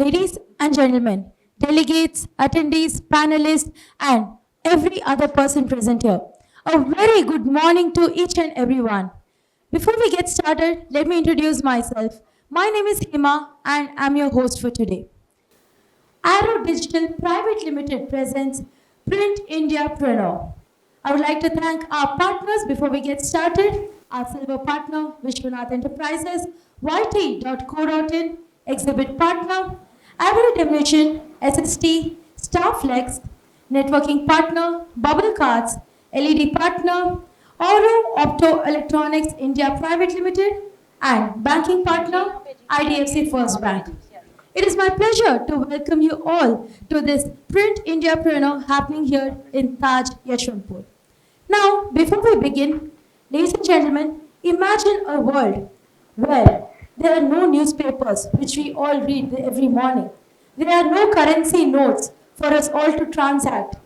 Ladies and gentlemen, delegates, attendees, panelists, and every other person present here, a very good morning to each and everyone. Before we get started, let me introduce myself. My name is Hima, and I'm your host for today. Arrow Digital Private Limited presents Print Indiapreneur. I would like to thank our partners before we get started. Our silver partner, Vishwanath Enterprises, YT.co.in, exhibit partner, Average Dimension, SST, Starflex, networking partner, Bubble Cards, LED partner, Oro Opto Electronics India Private Limited, and banking partner, IDFC First Bank. It is my pleasure to welcome you all to this Print Indiapreneur happening here in Taj, Yeshwantpur. Now, before we begin, ladies and gentlemen, imagine a world where there are no newspapers which we all read every morning. There are no currency notes for us all to transact.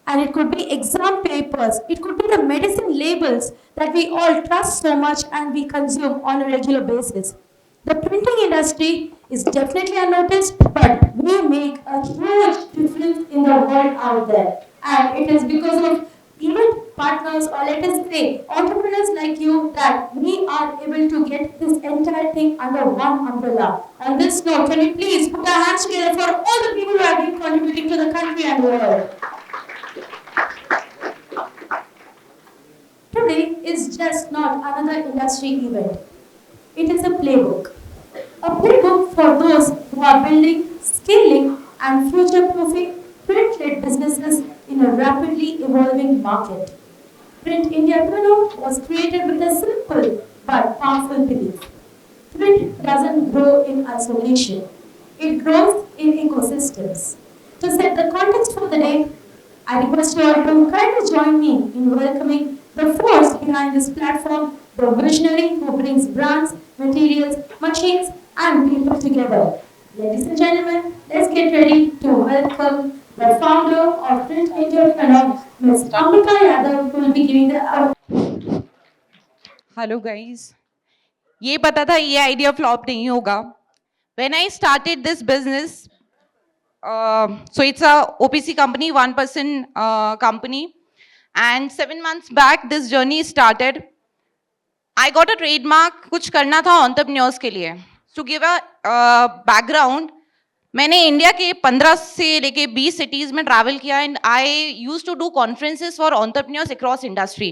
And it could be exam papers, it could be the medicine labels that we all trust so much and we consume on a regular basis. The printing industry is definitely unnoticed, but we make a huge difference in the world out there. And it is because of event partners, or let us say entrepreneurs like you, that we are able to get this entire thing under one umbrella. On this note, can we please put our hands together for all the people who have been contributing to the country and the world. Today is just not another industry event. It is a playbook. A playbook for those who are building, scaling, and future-proofing print-led businesses in a rapidly evolving market. Print Indiapreneur was created with a simple but powerful belief. Print doesn't grow in isolation. It grows in ecosystems. To set the context for the day, I request you all to kindly join me in welcoming the force behind this platform, the visionary who brings brands, materials, machines, and people together. Ladies and gentlemen, let's get ready to welcome the founder of Print Indiapreneur, Ms. Ambika Yadav, who will be giving the Hello guys. ये पता था ये idea flop नहीं होगा. When I started this business, so it's a OPC company, 1% company, and 7 months back this journey started. I got a trademark, कुछ करना था entrepreneurs के लिए. To give a background, मैंने इंडिया के 15 से लेके 20 सिटीज में ट्रैवल किया and I used to do conferences for entrepreneurs across industry.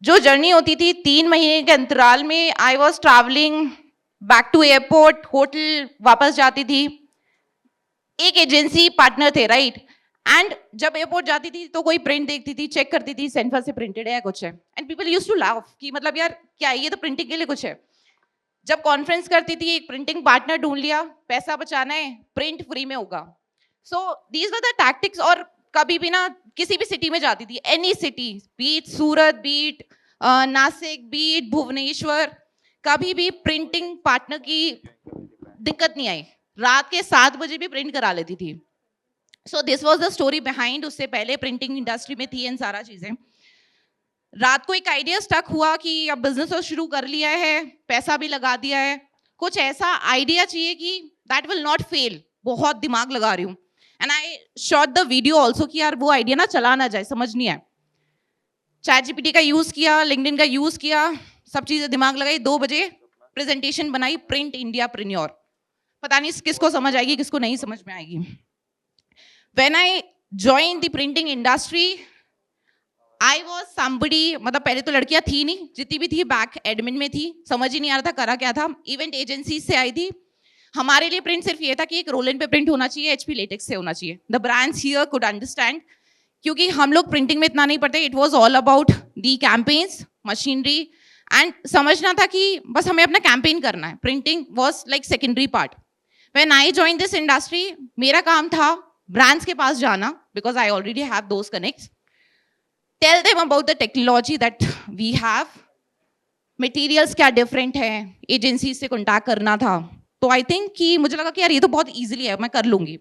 जो जर्नी होती थी 3 महीने के अंतराल में, I was travelling back to airport, hotel वापस जाती थी. एक एजेंसी पार्टनर थे, राइट? एंड जब एयरपोर्ट जाती थी तो कोई प्रिंट देखती थी, चेक करती थी सेंफर से प्रिंटेड है कुछ है, and people used to laugh कि मतलब यार क्या ये तो प्रिंटिंग के लिए कुछ है. जब कॉन्फ्रेंस करती थी, एक प्रिंटिंग पार्टनर ढूंढ लिया, पैसा बचाना है, प्रिंट फ्री में होगा. सो दीज वर द टैक्टिक्स. और कभी भी ना किसी भी सिटी में जाती थी, एनी सिटी, बीट सूरत, बीट नासिक, बीट भुवनेश्वर, कभी भी प्रिंटिंग पार्टनर की दिक्कत नहीं आई. रात के 7 बजे भी प्रिंट करा लेती थी. So this was the story behind. उससे पहले प्रिंटिंग इंडस्ट्री में थी एंड सारा चीजें. रात को एक आइडिया स्टक हुआ कि अब बिजनेस तो शुरू कर लिया है, पैसा भी लगा दिया है, कुछ ऐसा आइडिया चाहिए कि दैट विल नॉट फेल. बहुत दिमाग लगा रही हूँ and I shot the video also कि यार वो आइडिया ना चला ना जाए, समझ नहीं आया. चैट जीपीटी का यूज किया, लिंक्डइन का यूज किया, सब चीजें दिमाग लगाई. 2 बजे प्रेजेंटेशन बनाई, प्रिंट इंडियाप्रेन्योर. पता नहीं किसको समझ आएगी किसको नहीं समझ में आएगी. When I join the printing industry, I was somebody, मतलब पहले तो लड़कियां थी नहीं, जितनी भी थी बैक एडमिन में थी, समझ ही नहीं आ रहा था करा क्या था. इवेंट एजेंसी से आई थी. हमारे लिए प्रिंट सिर्फ ये था कि एक रोल पे प्रिंट होना चाहिए, HP लेटेक्स से होना चाहिए. The brands here could understand, क्योंकि हम लोग प्रिंटिंग में इतना नहीं पढ़ते. It was all about the campaigns, machinery, and समझना था कि बस हमें अपना कैंपेन करना है. Printing was like secondary part. When I join this industry, मेरा काम था ब्रांड्स के पास जाना, because I already have those connects. Tell them about the technology that we have. Materials क्या different है, एजेंसी से कॉन्टैक्ट करना था. तो आई थिंक कि मुझे लगा कि यार ये तो बहुत ईजिली है, मैं कर लूंगी.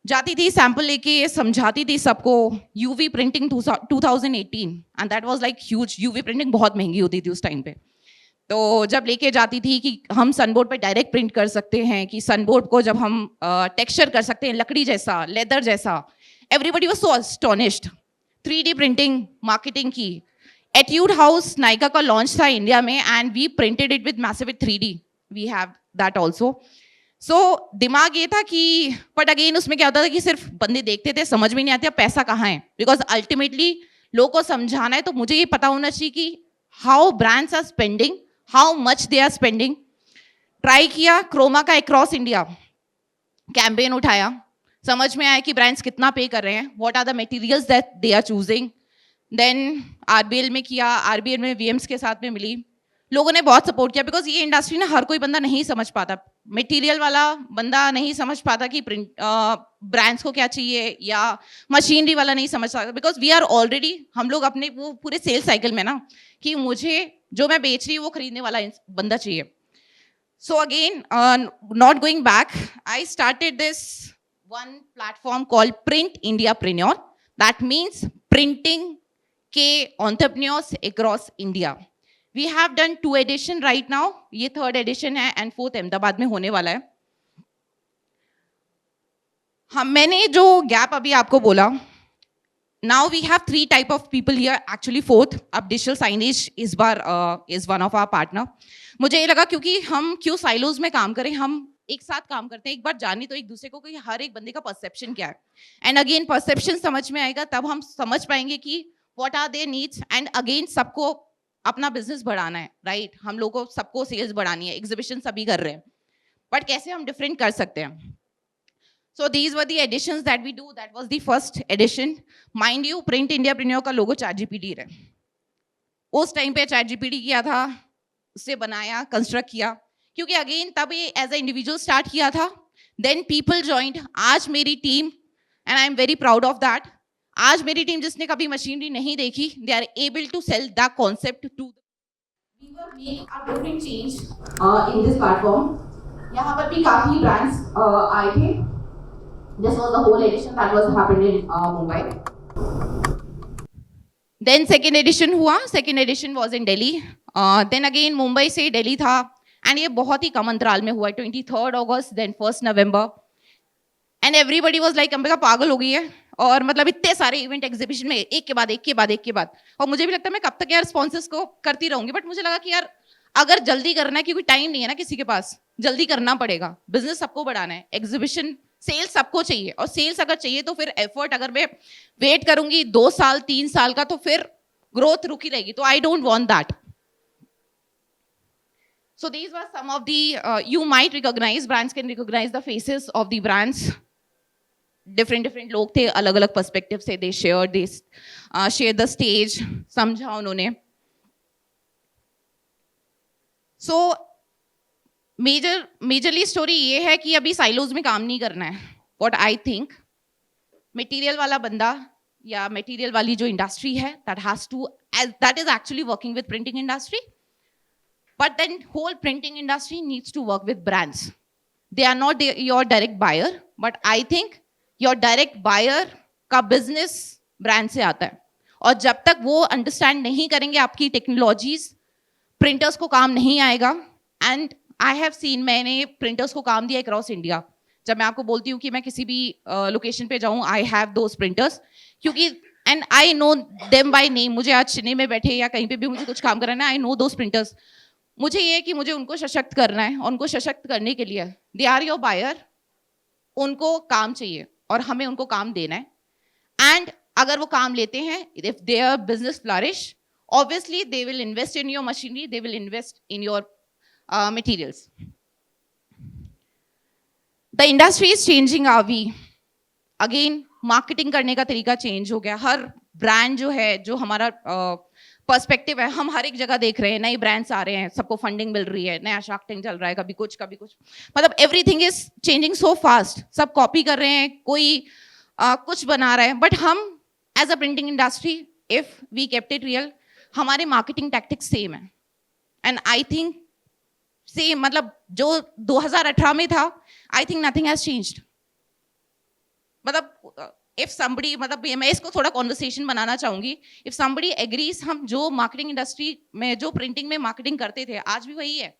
जाती थी, सैंपल लेके समझाती थी सबको. UV printing 2018 and that was like huge. UV printing बहुत महंगी होती थी उस टाइम पे. तो जब लेके जाती थी कि हम सनबोर्ड पे डायरेक्ट प्रिंट कर सकते हैं, कि सनबोर्ड को जब हम टेक्सचर कर सकते हैं लकड़ी जैसा, लेदर जैसा, everybody was so astonished. 3D printing marketing की। एट्यूड हाउस नायका का लॉन्च था इंडिया में and we printed it with massive 3D, we have that also. So दिमाग ये था कि, बट अगेन उसमें क्या होता था कि सिर्फ बंदे देखते थे, समझ में नहीं आती पैसा कहाँ है, बिकॉज अल्टीमेटली लोगों को समझाना है तो मुझे ये पता होना चाहिए कि how brands are spending, how much they are spending. Try किया क्रोमा का अक्रॉस इंडिया कैंपेन उठाया, समझ में आया कि ब्रांड्स कितना पे कर रहे हैं, what are the materials that they are choosing. Then RBL में किया, आरबीएल में वीएम्स के साथ में मिली, लोगों ने बहुत सपोर्ट किया, बिकॉज ये इंडस्ट्री ना हर कोई बंदा नहीं समझ पाता, मटेरियल वाला बंदा नहीं समझ पाता कि प्रिंट ब्रांड्स को क्या चाहिए, या मशीनरी वाला नहीं समझ पाता, बिकॉज वी आर ऑलरेडी, हम लोग अपने वो पूरे सेल्स साइकिल में ना, कि मुझे जो मैं बेच रही हूँ वो खरीदने वाला बंदा चाहिए। So again not going back, I started this one platform called Print Indiapreneur, that means printing के entrepreneurs across India. We have done 2 edition right now, ये 3rd edition है and 4th अहमदाबाद में होने वाला है। हम, मैंने जो गैप अभी आपको बोला, now we have 3 type of people here, actually 4th, अब digital signage इस बार is one of our partner। मुझे ये लगा क्योंकि हम क्यों साइलोज में काम करें, हम एक साथ काम करते हैं, एक बार जानी तो एक दूसरे को कि हर एक बंदे का परसेप्शन क्या है, एंड अगेन परसेप्शन समझ में आएगा तब हम समझ पाएंगे कि what are their needs, and again सबको अपना बिजनेस बढ़ाना है, राइट? हम लोगों को सबको सेल्स बढ़ानी है, एग्जीबिशन सभी कर रहे हैं, बट कैसे हम डिफरेंट कर सकते हैं। So these were the editions that we do, that was the first edition. Mind you, print Indiapreneur का लोगो ChatGPT है, उस टाइम पे ChatGPT किया था, उससे बनाया, कंस्ट्रक्ट किया, क्योंकि अगेन तब ये एज अ इंडिविजुअल स्टार्ट किया था, देन पीपल जॉइंड। आज मेरी team, and I am very proud of that, आज मेरी टीम जिसने कभी मशीनरी नहीं देखी, they are able to sell the concept to we were make a different change in this platform. यहाँ पर भी काफी ब्रांड्स आए थे, this was the whole edition that was happened in Mumbai. Then second edition हुआ, second edition was in Delhi, then again Mumbai से दिल्ली था, and ये बहुत ही कम अंतराल में हुआ, 23 August, then 1 November, and everybody was like Ambika पागल हो गई है, और मतलब इतने सारे इवेंट एग्जीबिशन में एक के बाद एक के बाद एक के बाद, और मुझे भी लगता है मैं कब तक यार स्पॉन्सर्स को करती रहूंगी, बट मुझे लगा कि यार अगर जल्दी करना है, क्योंकि टाइम नहीं है ना किसी के पास, जल्दी करना पड़ेगा, बिजनेस सबको बढ़ाना है, एग्जीबिशन सेल्स सबको चाहिए, और सेल्स अगर चाहिए तो फिर एफर्ट, अगर मैं वेट करूंगी 2 साल 3 साल का तो फिर ग्रोथ रुकी रहेगी, तो I don't want that. So these were some of the, you might recognize, brands can recognize the faces of the brands. Different लोग थे, अलग अलग perspective से, they shared the stage, समझा उन्होंने। So majorly story ये है कि अभी silos में काम नहीं करना है, what I think, material वाला बंदा या material वाली जो industry है, that is actually working with printing industry. But then whole printing industry needs to work with brands. They are not your direct buyer, but I think your direct buyer का business brand से आता है, और जब तक वो understand नहीं करेंगे आपकी technologies, printers को काम नहीं आएगा। And I have seen, मैंने printers को काम दिया across India। जब मैं आपको बोलती हूँ कि मैं किसी भी location पे जाऊँ, I have those printers, क्योंकि and I know them by name। मुझे आज चेन्नई में बैठे या कहीं पे भी मुझे कुछ काम करना है, I know those printers। मुझे ये कि मुझे उनको सशक्त करना है, और उनको सशक्त करने के लिए दे आर योर बायर, उनको काम चाहिए और हमें उनको काम देना है, एंड अगर वो काम लेते हैं, if their business flourish, obviously they will invest in your machinery, they will invest in your materials. The industry is changing, are we again, marketing करने का तरीका चेंज हो गया, हर ब्रांड जो है, जो हमारा पर्सपेक्टिव है, हम हर एक जगह देख रहे हैं, नए ब्रांड्स आ रहे हैं, सबको फंडिंग मिल रही है, नया शार्क टैंक चल रहा है, कभी कुछ, मतलब everything is changing so fast, सब कॉपी कर रहे हैं, कोई कुछ बना रहा है, बट हम as a printing industry, if we kept it real, हमारे मार्केटिंग टैक्टिक्स सेम है, एंड आई थिंक सेम, मतलब जो 2018 में था, I think nothing has changed. मतलब इफ समबडी मतलब मैं इसको थोड़ा कॉन्वर्सेशन बनाना चाहूंगी. इफ समबडी एग्रीज, हम जो मार्केटिंग इंडस्ट्री में जो प्रिंटिंग में मार्केटिंग करते थे आज भी वही है.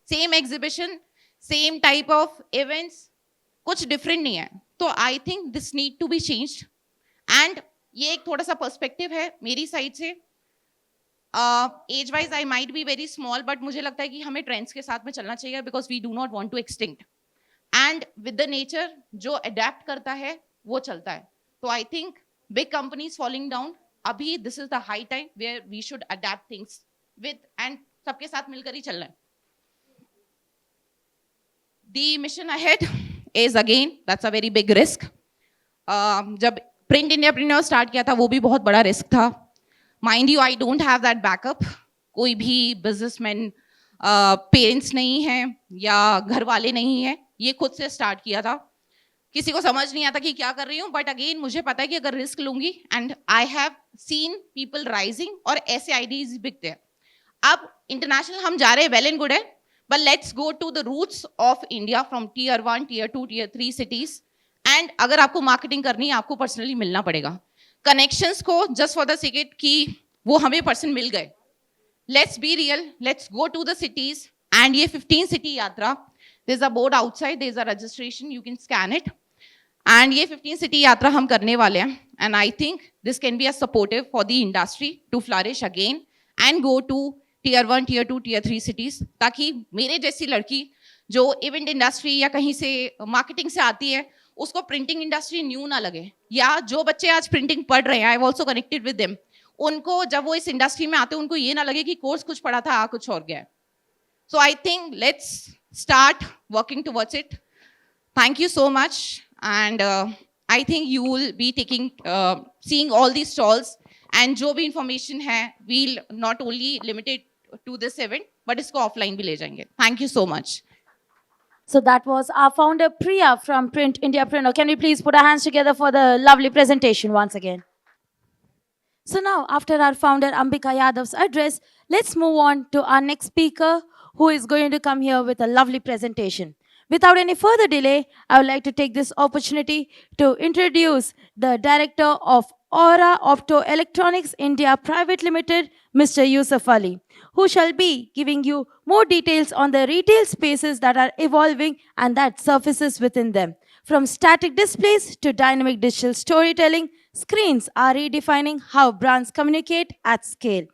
Same exhibition, same type of events, कुछ डिफरेंट नहीं है. तो I think this need to be changed. And ये एक थोड़ा सा पर्सपेक्टिव है मेरी साइड से. Age wise I might be very small, but मुझे लगता है कि हमें ट्रेंड्स के साथ में चलना चाहिए because we do not want to extinct. And with the nature जो अडेप्ट करता है वो चलता है. तो I think big companies falling down, अभी this is the high time where we should adapt things with, and सबके साथ मिलकर ही चलना है. The mission ahead is again, that's a very big risk. जब प्रिंट इंडियाप्रेन्योर स्टार्ट किया था वो भी बहुत बड़ा रिस्क था. Mind you, I don't have that backup. कोई भी बिजनेसमैन पेरेंट्स नहीं है या घर वाले नहीं है, ये खुद से स्टार्ट किया था. किसी को समझ नहीं आता कि क्या कर रही हूँ, बट अगेन मुझे पता है कि अगर रिस्क लूंगी, and I have seen people rising और ऐसे आइडियाज बिकते हैं. अब इंटरनेशनल हम जा रहे हैं, वेल एंड गुड है, but let's go to the roots of India from tier 1, tier 2, tier 3 cities. And अगर आपको मार्केटिंग करनी है, आपको पर्सनली मिलना पड़ेगा. कनेक्शंस को जस्ट फॉर द सिकेट कि वो हमें पर्सन मिल गए. Let's be real, let's go to the cities. And ये 15 सिटी यात्रा, there is a board outside, there is a registration, you can scan it. And ये 15 सिटी यात्रा हम करने वाले हैं. And I think this can be a supportive for the industry to flourish again and go to tier 1, tier 2, tier 3 cities, ताकि मेरे जैसी लड़की जो इवेंट इंडस्ट्री या कहीं से मार्केटिंग से आती है उसको प्रिंटिंग इंडस्ट्री न्यू ना लगे. या जो बच्चे आज प्रिंटिंग पढ़ रहे हैं, I have also connected with them, उनको जब वो इस इंडस्ट्री में आते हैं उनको ये ना लगे कि कोर्स कुछ पढ़ा था कुछ और गया. So I think let's start working towards it. Thank you so much. And I think you will be taking seeing all the stalls, and जो भी इंफॉर्मेशन है will not only limited to this event, but इसको offline भी ले जाएंगे. Thank you so much. So that was our founder Priya from Print Indiapreneur. Can we please put our hands together for the lovely presentation once again? So now, after our founder Ambika Yadav's address, let's move on to our next speaker who is going to come here with a lovely presentation. Without any further delay, I would like to take this opportunity to introduce the director of Aura Opto Electronics India Private Limited, Mr. Yusuf Ali, who shall be giving you more details on the retail spaces that are evolving and that surfaces within them. From static displays to dynamic digital storytelling, screens are redefining how brands communicate at scale.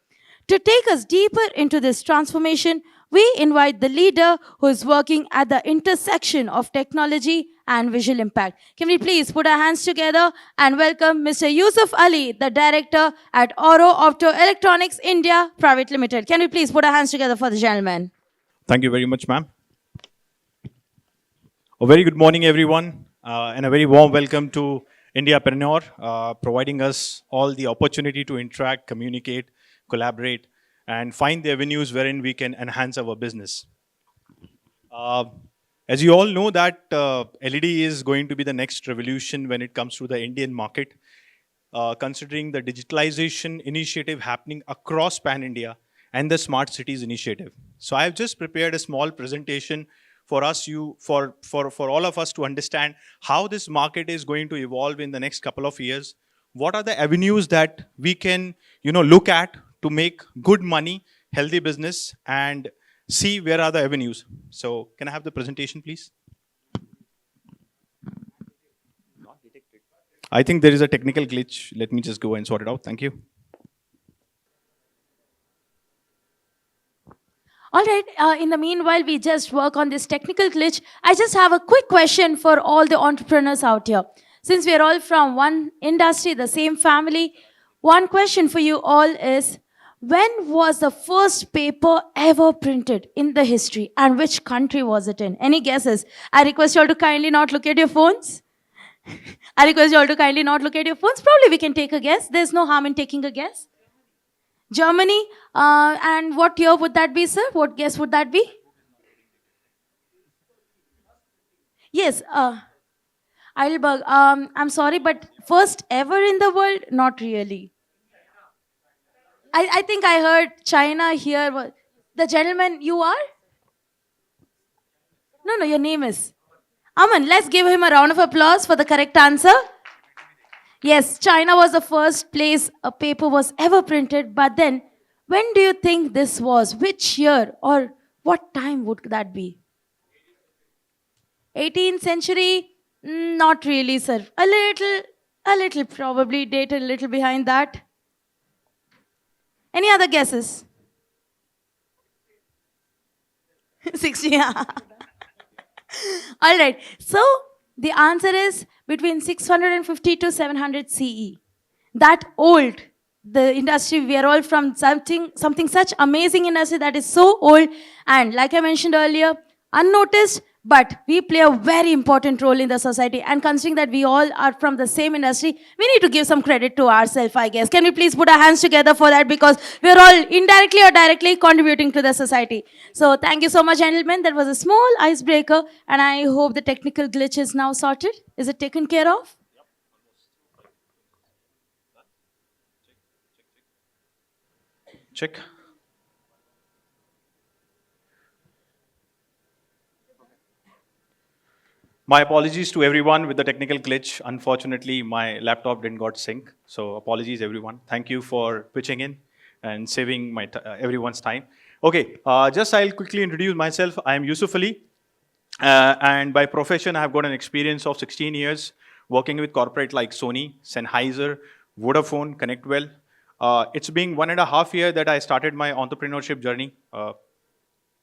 To take us deeper into this transformation, we invite the leader who is working at the intersection of technology and visual impact. Can we please put our hands together and welcome Mr. Yusuf Ali, the director at Oro Opto Electronics India Private Limited. Can we please put our hands together for the gentleman? Thank you very much, ma'am. A very good morning, everyone, and a very warm welcome to Indiapreneur, providing us all the opportunity to interact, communicate, collaborate, and find the avenues wherein we can enhance our business. As you all know that LED is going to be the next revolution when it comes to the Indian market, considering the digitalization initiative happening across Pan-India and the Smart Cities initiative. So I have just prepared a small presentation for us, for all of us to understand how this market is going to evolve in the next couple of years. What are the avenues that we can, look at to make good money, healthy business, and see where are the avenues. So can I have the presentation, please? Not detected. I think there is a technical glitch. Let me just go and sort it out. Thank you. All right, in the meanwhile, we just work on this technical glitch. I just have a quick question for all the entrepreneurs out here. Since we are all from one industry, the same family, one question for you all is, when was the first paper ever printed in the history and which country was it in? Any guesses? I request you all to kindly not look at your phones. I request you all to kindly not look at your phones. Probably we can take a guess. There's no harm in taking a guess. Germany. And what year would that be, sir? What guess would that be? Yes. Heidelberg. I'm sorry, but first ever in the world? Not really. I think I heard China here. The gentleman, you are? No, your name is. Aman, let's give him a round of applause for the correct answer. Yes, China was the first place a paper was ever printed, but then when do you think this was? Which year or what time would that be? 18th century? Not really, sir. A little probably dated a little behind that. Any other guesses? 60. Yeah. All right. So the answer is between 650 to 700 CE. That old. The industry, we are all from something such amazing industry that is so old, and like I mentioned earlier, unnoticed, but we play a very important role in the society. And considering that we all are from the same industry, we need to give some credit to ourselves, I guess. Can we please put our hands together for that, because we are all indirectly or directly contributing to the society. So thank you so much, gentlemen. That was a small icebreaker, and I hope the technical glitch is now sorted. Is it taken care of? Check. My apologies to everyone with the technical glitch. Unfortunately, my laptop didn't got sync. So apologies, everyone. Thank you for pitching in and saving my everyone's time. Okay, just I'll quickly introduce myself. I am Yusuf Ali. And by profession, I have got an experience of 16 years working with corporate like Sony, Sennheiser, Vodafone, ConnectWell. It's been 1.5 years that I started my entrepreneurship journey.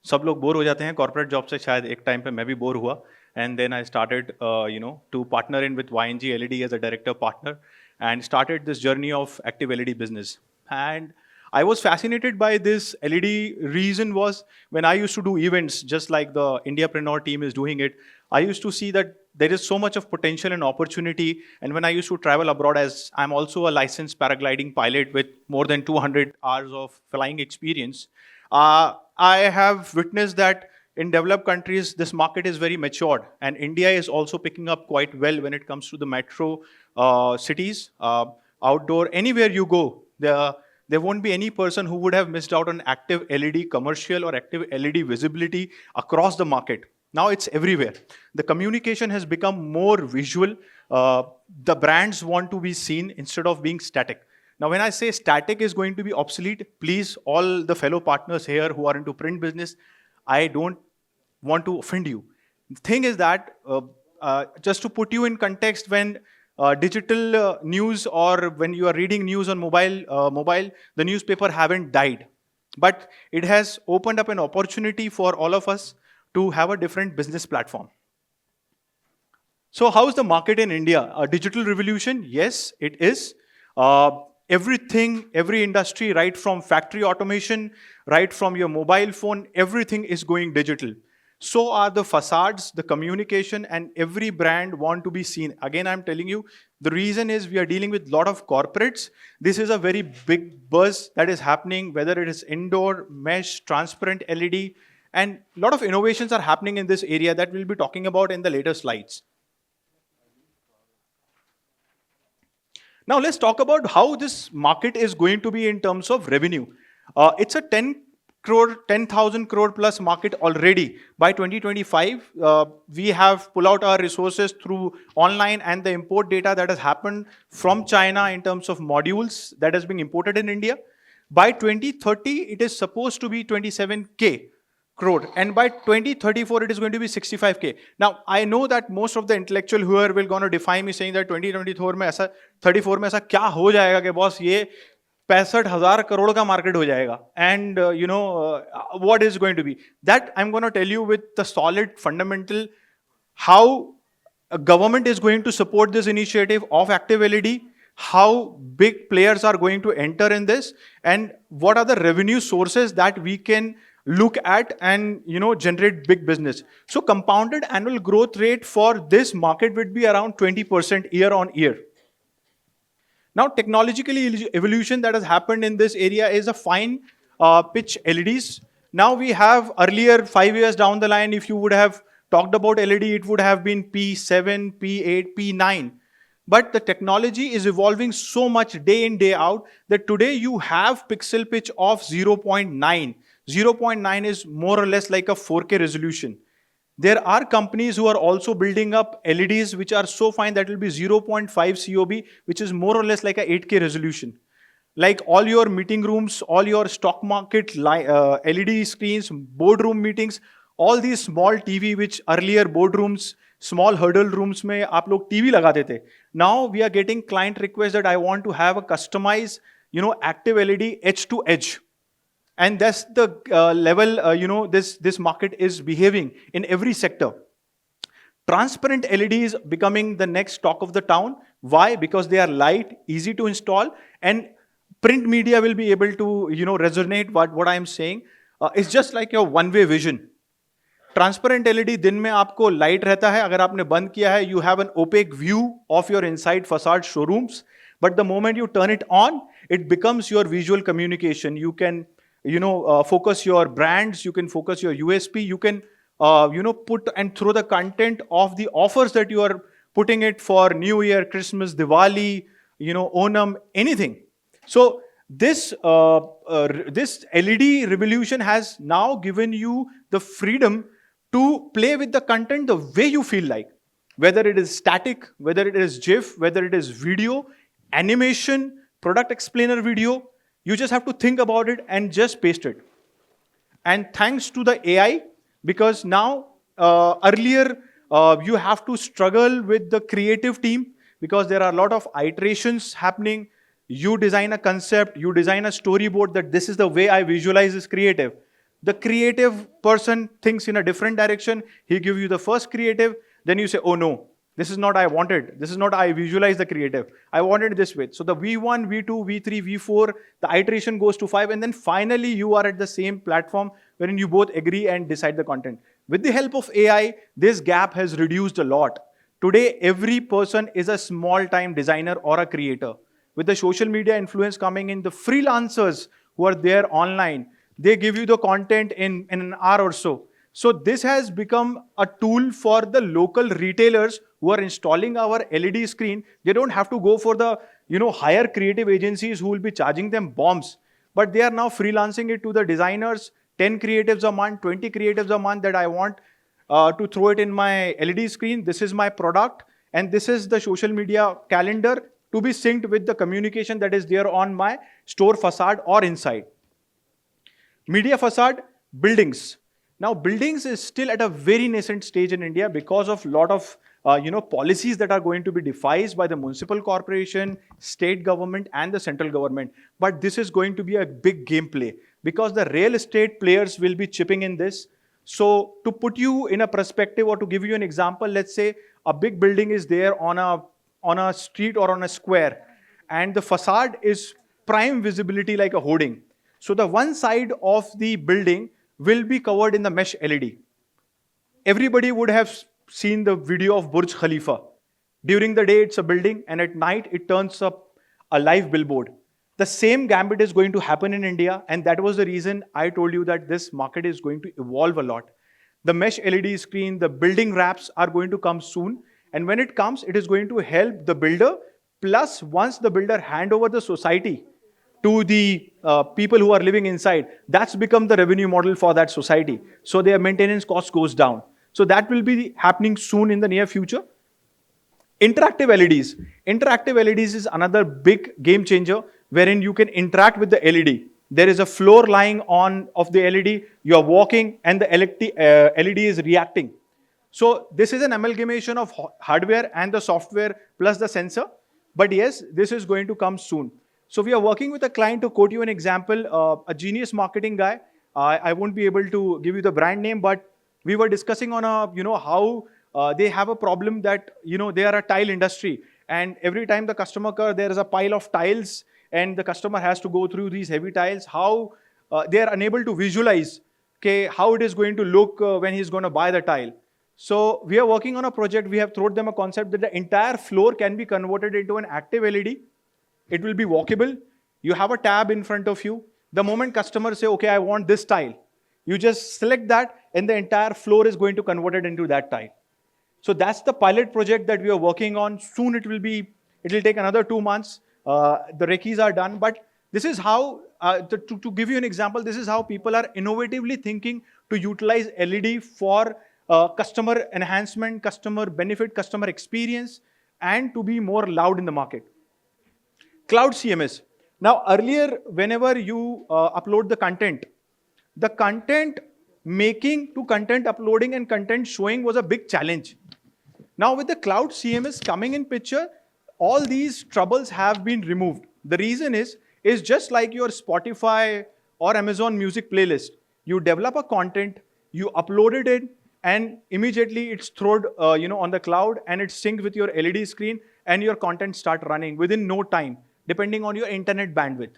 सब लोग bore हो जाते हैं corporate job से, शायद एक time पे मैं भी बोर हुआ, and then I started to partner in with YNG LED as a director partner and started this journey of active LED business. And I was fascinated by this LED. Reason was when I used to do events, just like the Indiapreneur team is doing it, I used to see that there is so much of potential and opportunity. And when I used to travel abroad, as I'm also a licensed paragliding pilot with more than 200 hours of flying experience, I have witnessed that in developed countries, this market is very matured, and India is also picking up quite well when it comes to the metro cities, outdoor, anywhere you go. There won't be any person who would have missed out on active LED commercial or active LED visibility across the market. Now it's everywhere. The communication has become more visual. The brands want to be seen instead of being static. Now, when I say static is going to be obsolete, please, all the fellow partners here who are into print business, I don't want to offend you. The thing is that, just to put you in context, when digital news or when you are reading news on mobile, the newspaper haven't died. But it has opened up an opportunity for all of us to have a different business platform. So how is the market in India? A digital revolution? Yes, it is. Everything, every industry, right from factory automation, right from your mobile phone, everything is going digital. So are the facades, the communication, and every brand want to be seen. Again, I'm telling you, the reason is we are dealing with a lot of corporates. This is a very big buzz that is happening, whether it is indoor, mesh, transparent LED, and a lot of innovations are happening in this area that we'll be talking about in the later slides. Now let's talk about how this market is going to be in terms of revenue. It's a 10,000 crore plus market already. By 2025, we have pulled out our resources through online and the import data that has happened from China in terms of modules that has been imported in India. By 2030, it is supposed to be 27K crore, and by 2034 it is going to be 65K. Now I know that most of the intellectual who are will going to defy me saying that 2024 में ऐसा 34 में ऐसा क्या हो जाएगा कि boss ये 65,000 करोड़ का मार्केट हो जाएगा, and what is going to be that I'm going to tell you with the solid fundamental how a government is going to support this initiative of active LED, how big players are going to enter in this, and what are the revenue sources that we can look at and generate big business. So compounded annual growth rate for this market would be around 20% year on year. Now technological evolution that has happened in this area is a fine pitch LEDs. Now we have earlier 5 years down the line, if you would have talked about LED, it would have been P7, P8, P9. But the technology is evolving so much day in, day out that today you have pixel pitch of 0.9. 0.9 is more or less like a 4K resolution. There are companies who are also building up LEDs which are so fine that will be 0.5 COB, which is more or less like a 8K resolution. Like all your meeting rooms, all your stock market LED screens, boardroom meetings, all these small TV which earlier boardrooms, small hurdle rooms में आप लोग TV लगाते थे. Now we are getting client requests that I want to have a customized, active LED edge to edge. And that's the level, this market is behaving in every sector. Transparent LED is becoming the next talk of the town. Why? Because they are light, easy to install, and print media will be able to, resonate what I am saying. It's just like your one-way vision. Transparent LED दिन में आपको light रहता है, अगर आपने बंद किया है you have an opaque view of your inside facade showrooms, but the moment U turn it on it becomes your visual communication. You can focus your brands, you can focus your USP, you can put and throw the content of the offers that you are putting it for New Year, Christmas, Diwali, Onam, anything. So this LED revolution has now given you the freedom to play with the content the way you feel like, whether it is static, whether it is GIF, whether it is video, animation, product explainer video. You just have to think about it and just paste it. And thanks to the AI, because now earlier you have to struggle with the creative team because there are a lot of iterations happening. You design a concept, you design a storyboard that this is the way I visualize this creative. The creative person thinks in a different direction. He gives you the first creative, then you say, oh no, this is not I wanted. This is not I visualize the creative. I wanted it this way. So the V1, V2, V3, V4, the iteration goes to 5, and then finally you are at the same platform wherein you both agree and decide the content. With the help of AI, this gap has reduced a lot. Today, every person is a small-time designer or a creator. With the social media influence coming in, the freelancers who are there online, they give you the content in an hour or so. So this has become a tool for the local retailers who are installing our LED screen. They don't have to go for the, higher creative agencies who will be charging them bombs. But they are now freelancing it to the designers, 10 creatives a month, 20 creatives a month that I want to throw it in my LED screen. This is my product. And this is the social media calendar to be synced with the communication that is there on my store facade or inside. Media facade, buildings. Now, buildings is still at a very nascent stage in India because of a lot of policies that are going to be devised by the municipal corporation, state government, and the central government. But this is going to be a big gameplay because the real estate players will be chipping in this. So, to put you in a perspective or to give you an example, let's say a big building is there on a street or on a square, and the facade is prime visibility like a hoarding. So, the one side of the building will be covered in the mesh LED. Everybody would have seen the video of Burj Khalifa. During the day, it's a building, and at night, it turns up a live billboard. The same gambit is going to happen in India, and that was the reason I told you that this market is going to evolve a lot. The mesh LED screen, the building wraps are going to come soon, and when it comes, it is going to help the builder, plus once the builder hand over the society to the people who are living inside, that's become the revenue model for that society. So their maintenance cost goes down. So that will be happening soon in the near future. Interactive LEDs. Interactive LEDs is another big game changer wherein you can interact with the LED. There is a floor lying on of the LED. You are walking and the LED is reacting. So this is an amalgamation of hardware and the software plus the sensor. But yes, this is going to come soon. So we are working with a client to quote you an example, a genius marketing guy. I won't be able to give you the brand name, but we were discussing on how they have a problem that, they are a tile industry. And every time the customer comes, there is a pile of tiles and the customer has to go through these heavy tiles. How they are unable to visualize how it is going to look when he's going to buy the tile. So we are working on a project. We have thrown them a concept that the entire floor can be converted into an active LED. It will be walkable. You have a tab in front of you. The moment customers say, okay, I want this tile, you just select that and the entire floor is going to convert it into that tile. So that's the pilot project that we are working on. Soon it will take another 2 months. The recce's are done. But this is how, to give you an example, this is how people are innovatively thinking to utilize LED for customer enhancement, customer benefit, customer experience, and to be more loud in the market. Cloud CMS. Now, earlier, whenever you upload the content making to content uploading and content showing was a big challenge. Now, with the cloud CMS coming in picture, all these troubles have been removed. The reason is just like your Spotify or Amazon Music playlist. You develop a content, you uploaded it, and immediately it's thrown on the cloud, and it's synced with your LED screen, and your content start running within no time, depending on your internet bandwidth.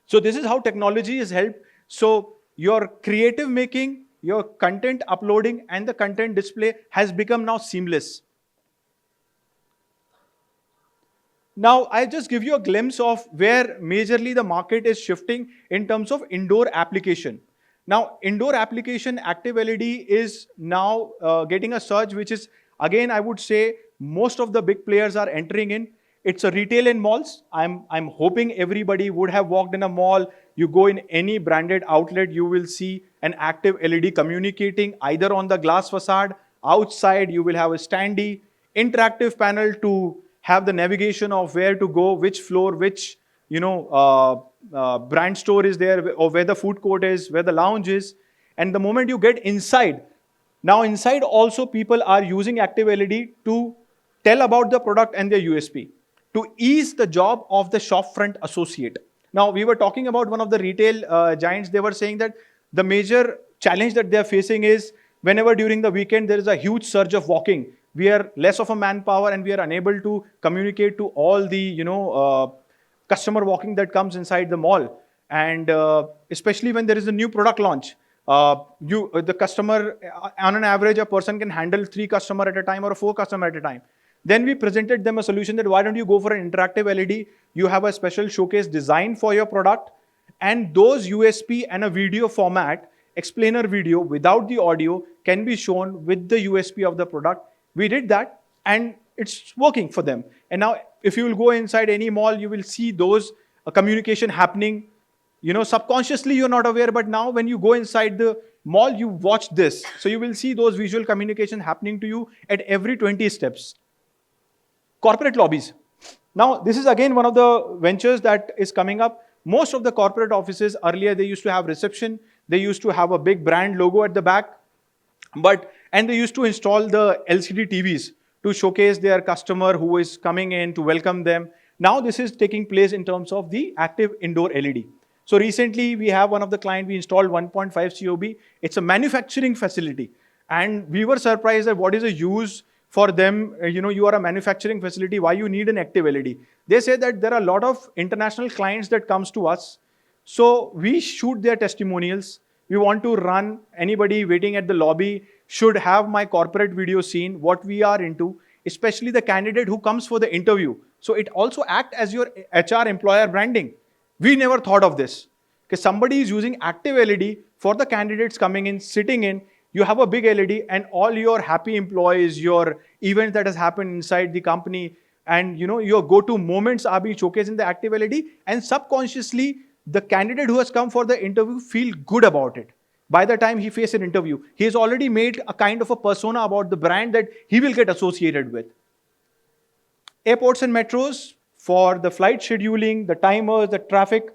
So this is how technology has helped. So your creative making, your content uploading, and the content display has become now seamless. Now, I'll just give you a glimpse of where majorly the market is shifting in terms of indoor application. Now, indoor application active LED is now getting a surge, which is, again, I would say most of the big players are entering in. It's a retail in malls. I'm hoping everybody would have walked in a mall. You go in any branded outlet, you will see an active LED communicating either on the glass facade, outside you will have a standee, interactive panel to have the navigation of where to go, which floor, which brand store is there, or where the food court is, where the lounge is. And the moment you get inside, now inside also people are using active LED to tell about the product and their USP, to ease the job of the shop front associate. Now, we were talking about one of the retail giants. They were saying that the major challenge that they're facing is whenever during the weekend there is a huge surge of walking, we are less of a manpower and we are unable to communicate to all the customer walking that comes inside the mall. And especially when there is a new product launch, the customer, on an average, a person can handle 3 customers at a time or 4 customers at a time. Then we presented them a solution that why don't you go for an interactive LED? You have a special showcase design for your product, and those USP and a video format, explainer video without the audio, can be shown with the USP of the product. We did that and it's working for them. And now if you will go inside any mall, you will see those communication happening. Subconsciously you're not aware, but now when you go inside the mall, you watch this. So you will see those visual communication happening to you at every 20 steps. Corporate lobbies. Now, this is again one of the ventures that is coming up. Most of the corporate offices earlier, they used to have reception. They used to have a big brand logo at the back. And they used to install the LCD TVs to showcase their customer who is coming in to welcome them. Now, this is taking place in terms of the active indoor LED. So recently, we have one of the clients, we installed 1.5 COB. It's a manufacturing facility. And we were surprised at what is the use for them. You are a manufacturing facility, why you need an active LED? They say that there are a lot of international clients that comes to us. So we shoot their testimonials. We want to run, anybody waiting at the lobby should have my corporate video scene, what we are into, especially the candidate who comes for the interview. So it also acts as your HR employer branding. We never thought of this. Because somebody is using active LED for the candidates coming in, sitting in, you have a big LED and all your happy employees, your event that has happened inside the company, and your go-to moments are being showcased in the active LED, and subconsciously the candidate who has come for the interview feel good about it. By the time he faces an interview, he has already made a kind of a persona about the brand that he will get associated with. Airports and metros, for the flight scheduling, the timers, the traffic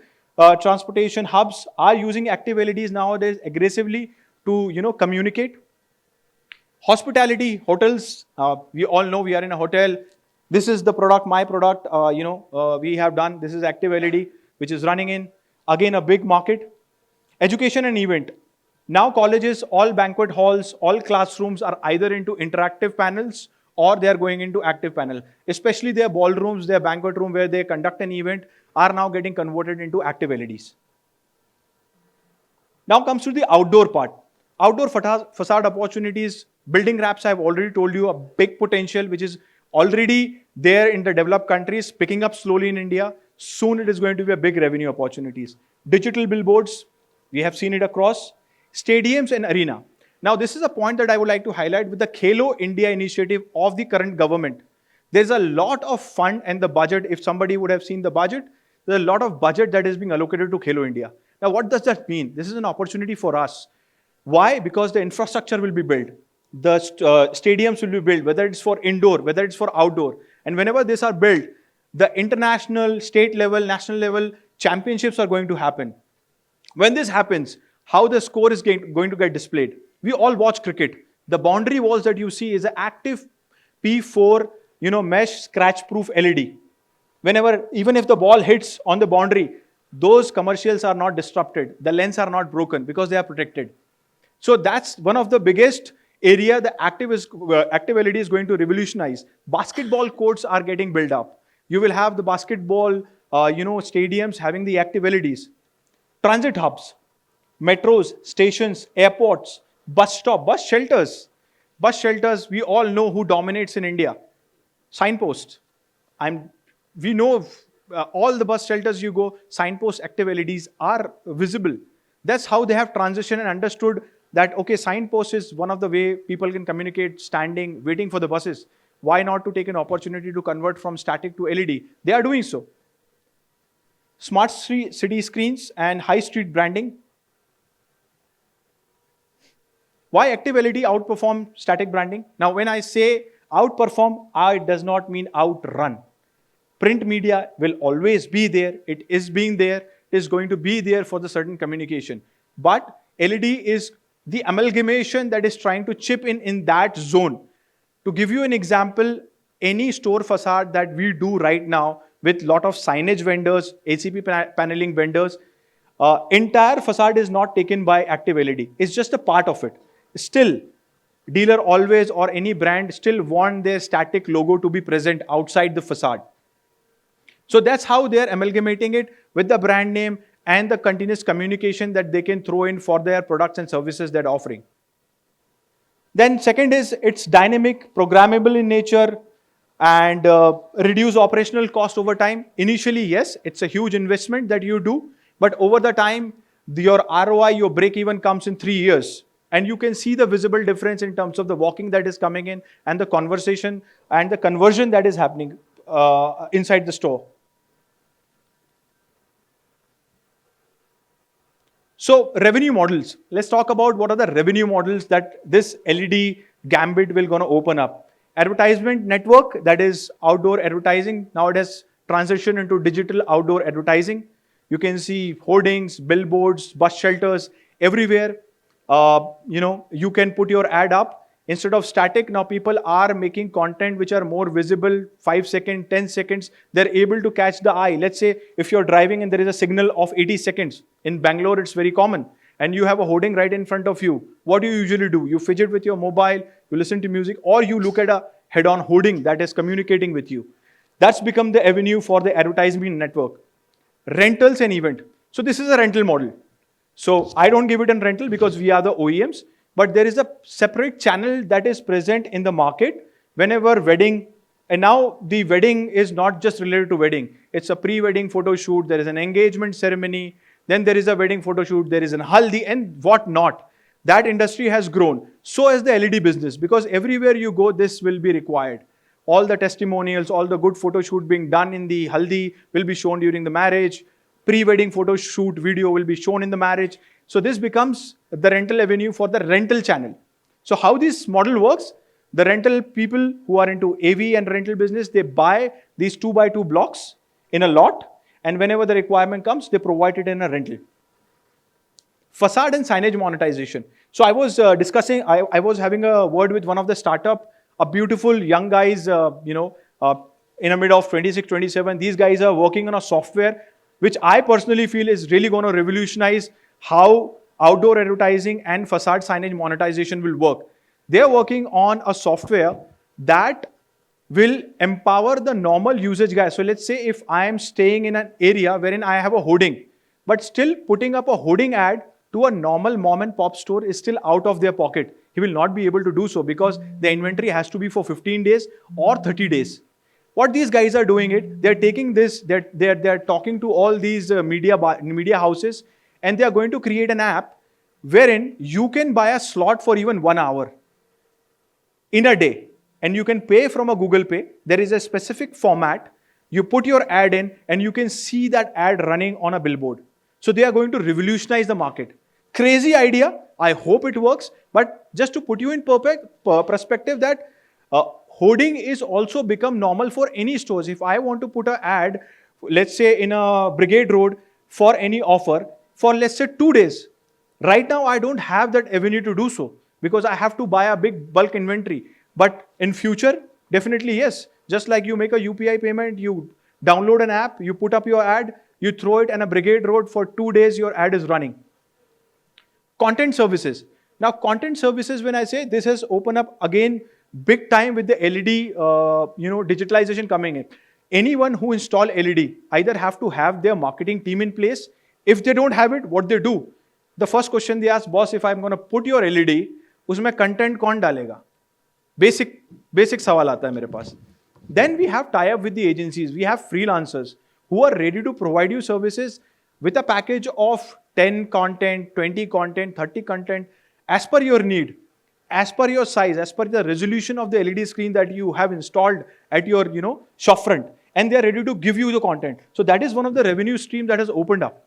transportation hubs are using active LEDs nowadays aggressively to communicate. Hospitality, hotels, we all know we are in a hotel. This is the product, my product, we have done. This is active LED, which is running in. Again, a big market. Education and event. Now colleges, all banquet halls, all classrooms are either into interactive panels or they are going into active panel. Especially their ballrooms, their banquet room where they conduct an event are now getting converted into active LEDs. Now comes to the outdoor part. Outdoor facade opportunities, building wraps, I've already told you, a big potential which is already there in the developed countries, picking up slowly in India. Soon it is going to be a big revenue opportunities. Digital billboards, we have seen it across. Stadiums and arena. Now this is a point that I would like to highlight with the Khelo India initiative of the current government. There's a lot of fund and the budget, if somebody would have seen the budget, there's a lot of budget that is being allocated to Khelo India. Now what does that mean? This is an opportunity for us Why? Because the infrastructure will be built. The stadiums will be built, whether it's for indoor, whether it's for outdoor. And whenever these are built, the international, state level, national level championships are going to happen. When this happens, how the score is going to get displayed? We all watch cricket. The boundary walls that you see is an active P4, mesh scratch-proof LED. Whenever, even if the ball hits on the boundary, those commercials are not disrupted. The lens are not broken because they are protected. So that's one of the biggest area the active LED is going to revolutionize. Basketball courts are getting built up. You will have the basketball, stadiums having the active LEDs. Transit hubs, metros, stations, airports, bus shelters. Bus shelters, we all know who dominates in India. Signposts. We know all the bus shelters you go, signpost active LEDs are visible. That's how they have transitioned and understood that, okay, signpost is one of the way people can communicate standing, waiting for the buses. Why not to take an opportunity to convert from static to LED? They are doing so. Smart city screens and high street branding. Why active LED outperform static branding? Now, when I say outperform, it does not mean outrun. Print media will always be there. It is being there. It is going to be there for the certain communication. But LED is the amalgamation that is trying to chip in that zone. To give you an example, any store facade that we do right now with lot of signage vendors, ACP paneling vendors, entire facade is not taken by active LED. It's just a part of it. Still, dealer always or any brand still want their static logo to be present outside the facade. So that's how they're amalgamating it with the brand name and the continuous communication that they can throw in for their products and services they're offering. Then second is it's dynamic, programmable in nature, and reduce operational cost over time. Initially, yes, it's a huge investment that you do, but over the time, your ROI, your break even comes in 3 years. And you can see the visible difference in terms of the walking that is coming in and the conversation and the conversion that is happening inside the store. So revenue models. Let's talk about what are the revenue models that this LED gambit will going to open up. Advertisement network, that is outdoor advertising. Now it has transitioned into digital outdoor advertising. You can see hoardings, billboards, bus shelters everywhere. You can put your ad up. Instead of static, now people are making content which are more visible, 5 seconds, 10 seconds. They're able to catch the eye. Let's say if you're driving and there is a signal of 80 seconds. In Bangalore, it's very common. And you have a hoarding right in front of you. What do you usually do? You fidget with your mobile, you listen to music, or you look at a head-on hoarding that is communicating with you. That's become the avenue for the advertisement network. Rentals and event. So this is a rental model. So I don't give it in rental because we are the OEMs. But there is a separate channel that is present in the market whenever wedding, and now the wedding is not just related to wedding. It's a pre-wedding photo shoot, there is an engagement ceremony, then there is a wedding photo shoot, there is an haldi and what not. That industry has grown. So has the LED business, because everywhere you go, this will be required. All the testimonials, all the good photo shoot being done in the haldi will be shown during the marriage. Pre-wedding photo shoot video will be shown in the marriage. So this becomes the rental avenue for the rental channel. So how this model works, the rental people who are into AV and rental business, they buy these 2x2 blocks in a lot, and whenever the requirement comes, they provide it in a rental. Facade and signage monetization. So I was discussing, I was having a word with one of the startup, a beautiful young guys, in a mid of 26, 27. These guys are working on a software which I personally feel is really going to revolutionize how outdoor advertising and facade signage monetization will work. They're working on a software that will empower the normal usage guy. So let's say if I am staying in an area wherein I have a hoarding, but still putting up a hoarding ad to a normal mom and pop store is still out of their pocket. He will not be able to do so because the inventory has to be for 15 days or 30 days. What these guys are doing it, they're taking this, they're talking to all these media houses, and they are going to create an app wherein you can buy a slot for even 1 hour in a day. And you can pay from a Google Pay. There is a specific format. You put your ad in and you can see that ad running on a billboard. So they are going to revolutionize the market. Crazy idea. I hope it works. But just to put you in perspective that hoarding is also become normal for any stores. If I want to put an ad, let's say in a Brigade Road for any offer for let's say 2 days. Right now, I don't have that avenue to do so because I have to buy a big bulk inventory. But in future, definitely yes. Just like you make a UPI payment, you download an app, you put up your ad, you throw it in a Brigade Road for 2 days, your ad is running. Content services. Now, content services, when I say this has opened up again big time with the LED, digitalization coming in. Anyone who install LED either have to have their marketing team in place. If they don't have it, what they do? The first question they ask, boss, if I'm going to put your LED, उसमें content कौन डालेगा? Basic सवाल आता है मेरे पास. Then we have tie-up with the agencies. We have freelancers who are ready to provide you services with a package of 10 content, 20 content, 30 content, as per your need, as per your size, as per the resolution of the LED screen that you have installed at your, shop front. And they are ready to give you the content. So that is one of the revenue stream that has opened up.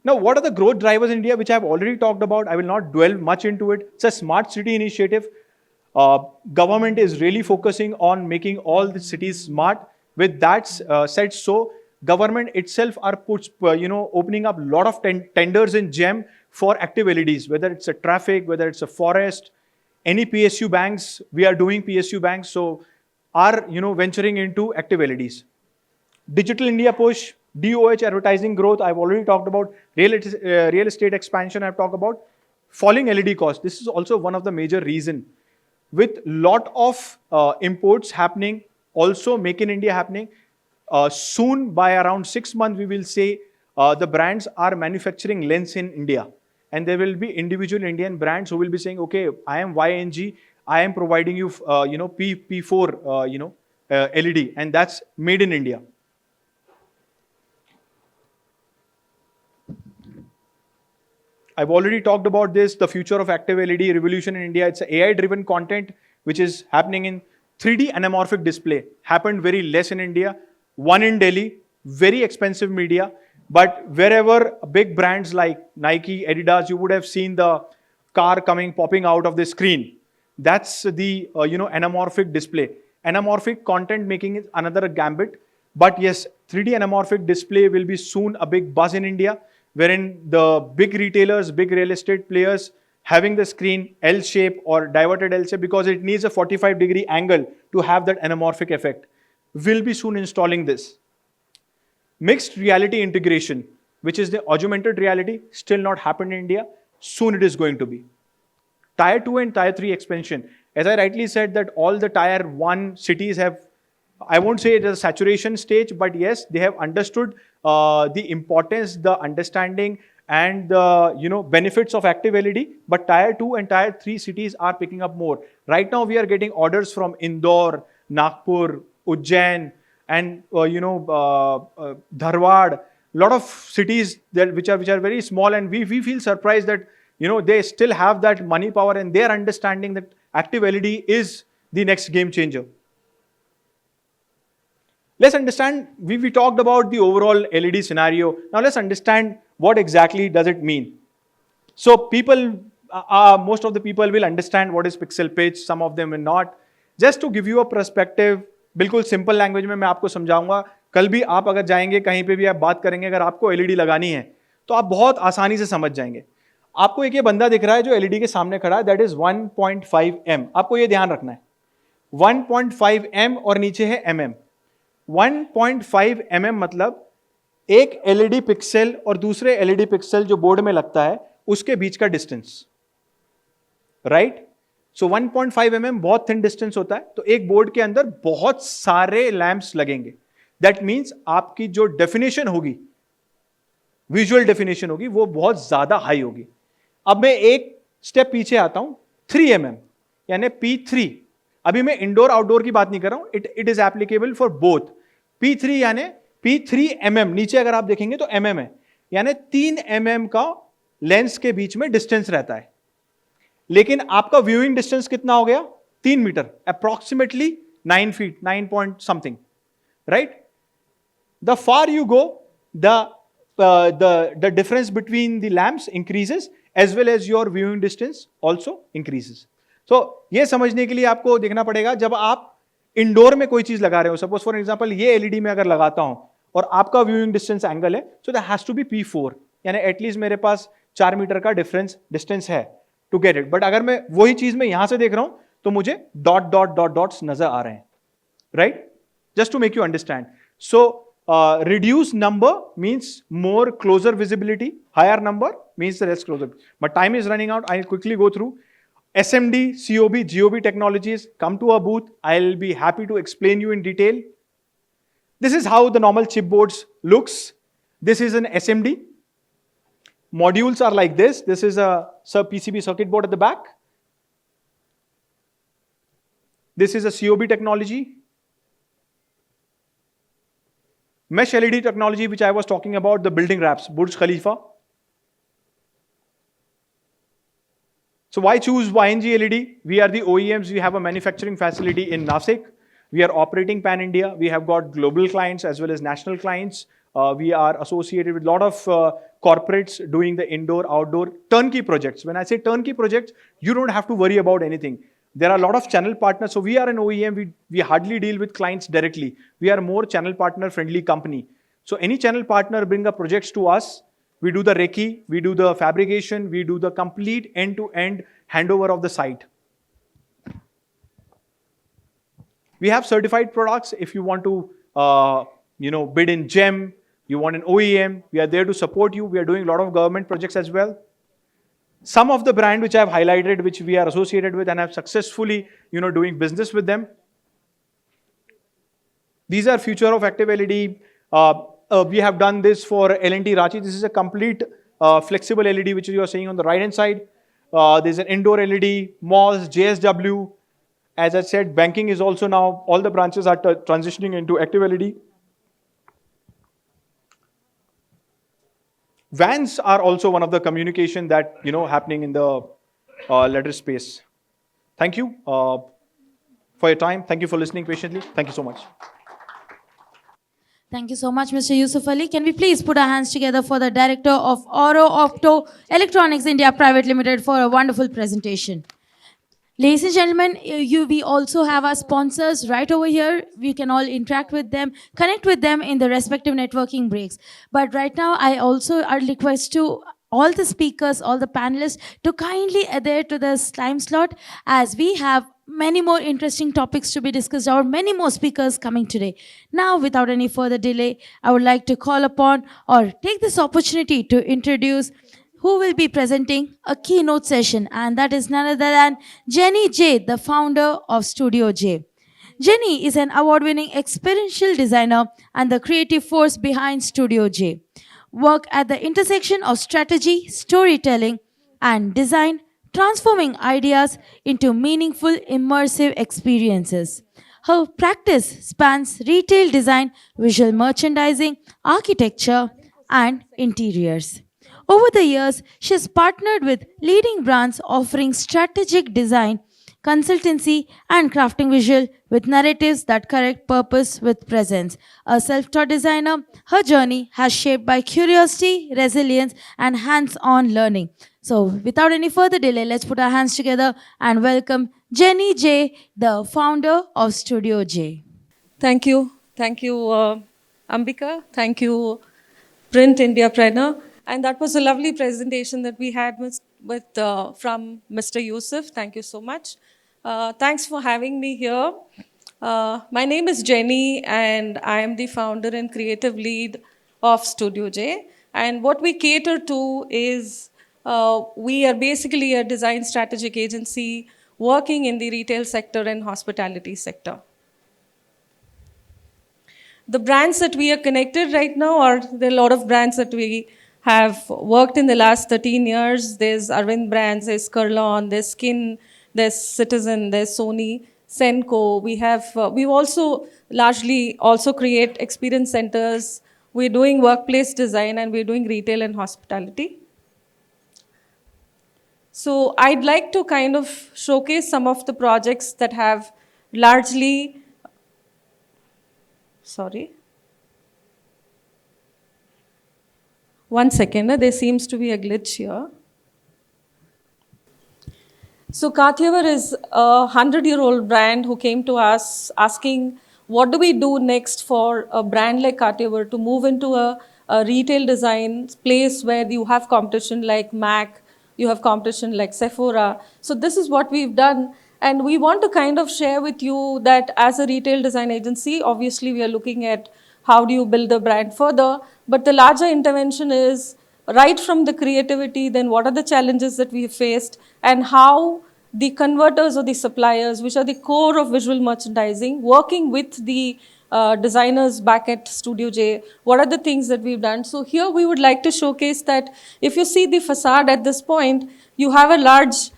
Now, what are the growth drivers in India, which I have already talked about? I will not dwell much into it. It's a smart city initiative. Government is really focusing on making all the cities smart. With that said, so government itself are opening up a lot of tenders in GEM for active LEDs, whether it's a traffic, whether it's a forest, any PSU banks. We are doing PSU banks, so are venturing into active LEDs. Digital India push, DOH advertising growth. I've already talked about real estate expansion. I've talked about falling LED costs. This is also one of the major reason. With lot of imports happening, also Make in India happening, soon by around 6 months, we will say the brands are manufacturing lens in India. And there will be individual Indian brands who will be saying, okay, I am YNG, I am providing you, P4, LED, and that's made in India. I've already talked about this, the future of active LED revolution in India. It's an AI-driven content which is happening in 3D anamorphic display. Happened very less in India. One in Delhi, very expensive media. But wherever big brands like Nike, Adidas, you would have seen the car popping out of the screen. That's the anamorphic display. Anamorphic content making is another gambit. But yes, 3D anamorphic display will be soon a big buzz in India, wherein the big retailers, big real estate players having the screen L shape or diverted L shape because it needs a 45-degree angle to have that anamorphic effect, will be soon installing this. Mixed reality integration, which is the augmented reality, still not happened in India. Soon it is going to be. Tier 2 and Tier 3 expansion. As I rightly said that all the Tier 1 cities have, I won't say it is a saturation stage, but yes, they have understood the importance, the understanding, and the benefits of active LED. But Tier 2 and Tier 3 cities are picking up more. Right now, we are getting orders from Indore, Nagpur, Ujjain, and Dharwad. Lot of cities which are very small, and we feel surprised that they still have that money power, and they are understanding that active LED is the next game changer. Let's understand, we talked about the overall LED scenario. Now let's understand what exactly does it mean. So people, most of the people will understand what is pixel pitch, some of them will not. Just to give you a perspective, बिल्कुल simple language में मैं आपको समझाऊंगा. कल भी आप अगर जाएंगे कहीं पे भी आप बात करेंगे, अगर आपको एलईडी लगानी है तो आप बहुत आसानी से समझ जाएंगे. आपको एक ये बंदा दिख रहा है जो एलईडी के सामने खड़ा है, दैट इज 1.5 m. आपको ये ध्यान रखना है, 1.5 m और नीचे है mm. 1.5 mm मतलब एक एलईडी पिक्सल और दूसरे एलईडी पिक्सल जो बोर्ड में लगता है उसके बीच का डिस्टेंस, राइट? सो 1.5 mm बहुत थिन डिस्टेंस होता है, तो एक बोर्ड के अंदर बहुत सारे लैंप्स लगेंगे. दैट मीन्स आपकी जो डेफिनेशन होगी, विजुअल डेफिनेशन होगी, वो बहुत ज्यादा हाई होगी. अब मैं एक स्टेप पीछे आता हूं, 3 mm यानी P3. अभी मैं इंडोर आउटडोर की बात नहीं कर रहा हूं, it is applicable for both. P3 यानी P3 mm, नीचे अगर आप देखेंगे तो mm है, यानी 3 mm का लेंस के बीच में डिस्टेंस रहता है. लेकिन आपका व्यूइंग डिस्टेंस कितना हो गया? 3 metre, approximately 9 feet, 9 point something, right? The far you go, the the difference between the lamps increases as well as your viewing distance also increases. So ये समझने के लिए आपको देखना पड़ेगा, जब आप इंडोर में कोई चीज लगा रहे हो, सपोज फॉर एग्जांपल ये एलईडी में अगर लगाता हूं और आपका व्यूइंग डिस्टेंस एंगल है, so that has to be P4, यानी एटलीस्ट मेरे पास 4 मीटर का डिस्टेंस है टू गेट इट. बट अगर मैं वही चीज में यहां से देख रहा हूं तो मुझे डॉट्स नजर आ रहे हैं, right? Just to make you understand. So, reduced number means more closer visibility. Higher number means the less closer. But time is running out. I'll quickly go through. SMD, COB, GOB technologies. Come to our booth. I'll be happy to explain you in detail. This is how the normal chipboards looks. This is an SMD. Modules are like this. This is a PCB circuit board at the back. This is a COB technology. Mesh LED technology, which I was talking about, the building wraps, Burj Khalifa. So why choose YNG LED? We are the OEMs. We have a manufacturing facility in Nashik. We are operating pan-India. We have got global clients as well as national clients. We are associated with a lot of corporates doing the indoor, outdoor turnkey projects. When I say turnkey projects, you don't have to worry about anything. There are a lot of channel partners. So we are an OEM. We hardly deal with clients directly. We are more channel partner friendly company. So any channel partner bring up projects to us. We do the recce, we do the fabrication, we do the complete end-to-end handover of the site. We have certified products. If you want to, bid in GEM, you want an OEM, we are there to support you. We are doing a lot of government projects as well. Some of the brand which I have highlighted, which we are associated with and have successfully, doing business with them. These are future of active LED. We have done this for L&T Ranchi. This is a complete flexible LED, which you are seeing on the right hand side. There's an indoor LED, malls, JSW. As I said, banking is also now, all the branches are transitioning into active LED. Vans are also one of the communication that, happening in the letter space. Thank you for your time. Thank you for listening patiently. Thank you so much. Thank you so much, Mr. Yusuf Ali. Can we please put our hands together for the director of Oro Opto Electronics India Private Limited for a wonderful presentation. Ladies and gentlemen, we also have our sponsors right over here. We can all interact with them, connect with them in the respective networking breaks. But right now, I also request to all the speakers, all the panelists to kindly adhere to the time slot, as we have many more interesting topics to be discussed, or many more speakers coming today. Now, without any further delay, I would like to call upon or take this opportunity to introduce who will be presenting a keynote session, and that is none other than Jenny J, the founder of Studio J. Jenny is an award-winning experiential designer and the creative force behind Studio J. Work at the intersection of strategy, storytelling, and design, transforming ideas into meaningful, immersive experiences. Her practice spans retail design, visual merchandising, architecture, and interiors. Over the years, she has partnered with leading brands offering strategic design, consultancy, and crafting visual with narratives that connect purpose with presence. A self-taught designer, her journey has shaped by curiosity, resilience, and hands-on learning. So, without any further delay, let's put our hands together and welcome Jenny J, the founder of Studio J. Thank you. Thank you, Ambika. Thank you, Print Indiapreneur. And that was a lovely presentation that we had from Mr. Yusuf. Thank you so much. Thanks for having me here. My name is Jenny, and I am the founder and creative lead of Studio J. And what we cater to is we are basically a design strategic agency working in the retail sector and hospitality sector. The brands that we are connected right now there are a lot of brands that we have worked in the last 13 years. There's Arvind Brands, there's Kurlon, there's Skin, there's Citizen, there's Sony, Senko. We've also largely also create experience centers. We're doing workplace design, and we're doing retail and hospitality. So I'd like to kind of showcase some of the projects that have largely, One second, there seems to be a glitch here. So Kathiawar is a 100-year-old brand who came to us asking, what do we do next for a brand like Kathiawar to move into a retail design place where you have competition like MAC, you have competition like Sephora. So this is what we've done. And we want to kind of share with you that as a retail design agency, obviously we are looking at how do you build the brand further. But the larger intervention is right from the creativity, then what are the challenges that we have faced, and how the converters or the suppliers, which are the core of visual merchandising, working with the designers back at Studio J, what are the things that we've done. So here we would like to showcase that if you see the facade at this point, you have a large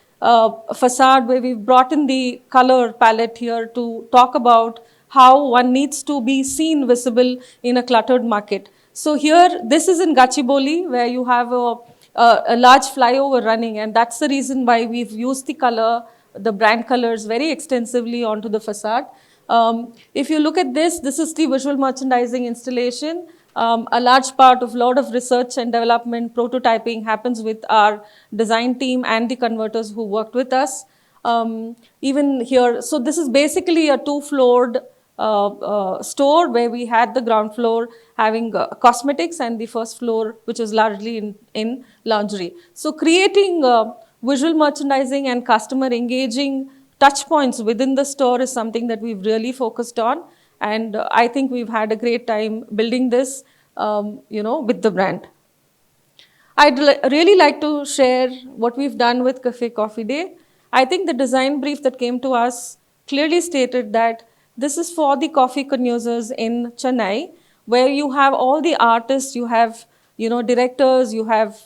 facade where we've brought in the color palette here to talk about how one needs to be seen visible in a cluttered market. So here, this is in Gachibowli, where you have a large flyover running, and that's the reason why we've used the color, the brand colors very extensively onto the facade. If you look at this is the visual merchandising installation. A large part of lot of research and development, prototyping happens with our design team and the converters who worked with us. Even here, so this is basically a two-floored store where we had the ground floor having cosmetics and the first floor which is largely in lingerie. So creating visual merchandising and customer engaging touch points within the store is something that we've really focused on, and I think we've had a great time building this with the brand. I'd really like to share what we've done with Cafe Coffee Day. I think the design brief that came to us clearly stated that this is for the coffee connoisseurs in Chennai, where you have all the artists, you have directors, you have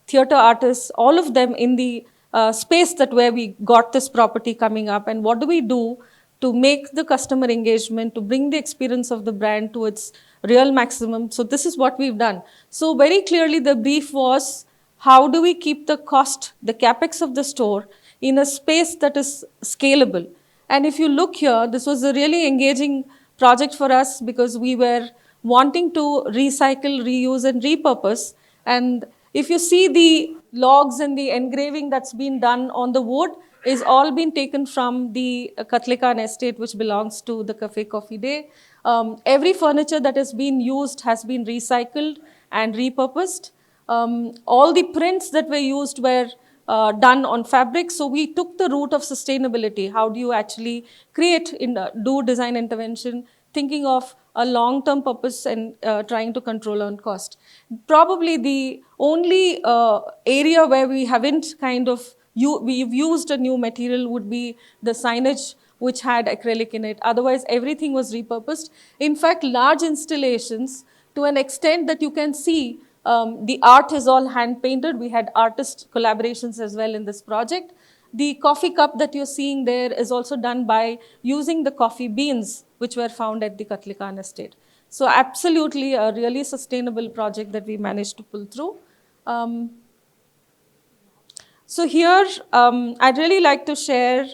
theater artists, all of them in the space that where we got this property coming up. And what do we do to make the customer engagement, to bring the experience of the brand to its real maximum? So this is what we've done. So very clearly the brief was, how do we keep the cost, the capex of the store in a space that is scalable? And if you look here, this was a really engaging project for us because we were wanting to recycle, reuse, and repurpose. And if you see the logs and the engraving that's been done on the wood, is all been taken from the Katlikan estate, which belongs to the Cafe Coffee Day. Every furniture that has been used has been recycled and repurposed. All the prints that were used were done on fabric. So we took the route of sustainability. How do you actually do design intervention, thinking of a long-term purpose and trying to control on cost. Probably the only area where we haven't we've used a new material would be the signage, which had acrylic in it. Otherwise, everything was repurposed. In fact, large installations, to an extent that you can see, the art is all hand-painted. We had artist collaborations as well in this project. The coffee cup that you're seeing there is also done by using the coffee beans, which were found at the Katlikan estate. So absolutely a really sustainable project that we managed to pull through. So here, I'd really like to share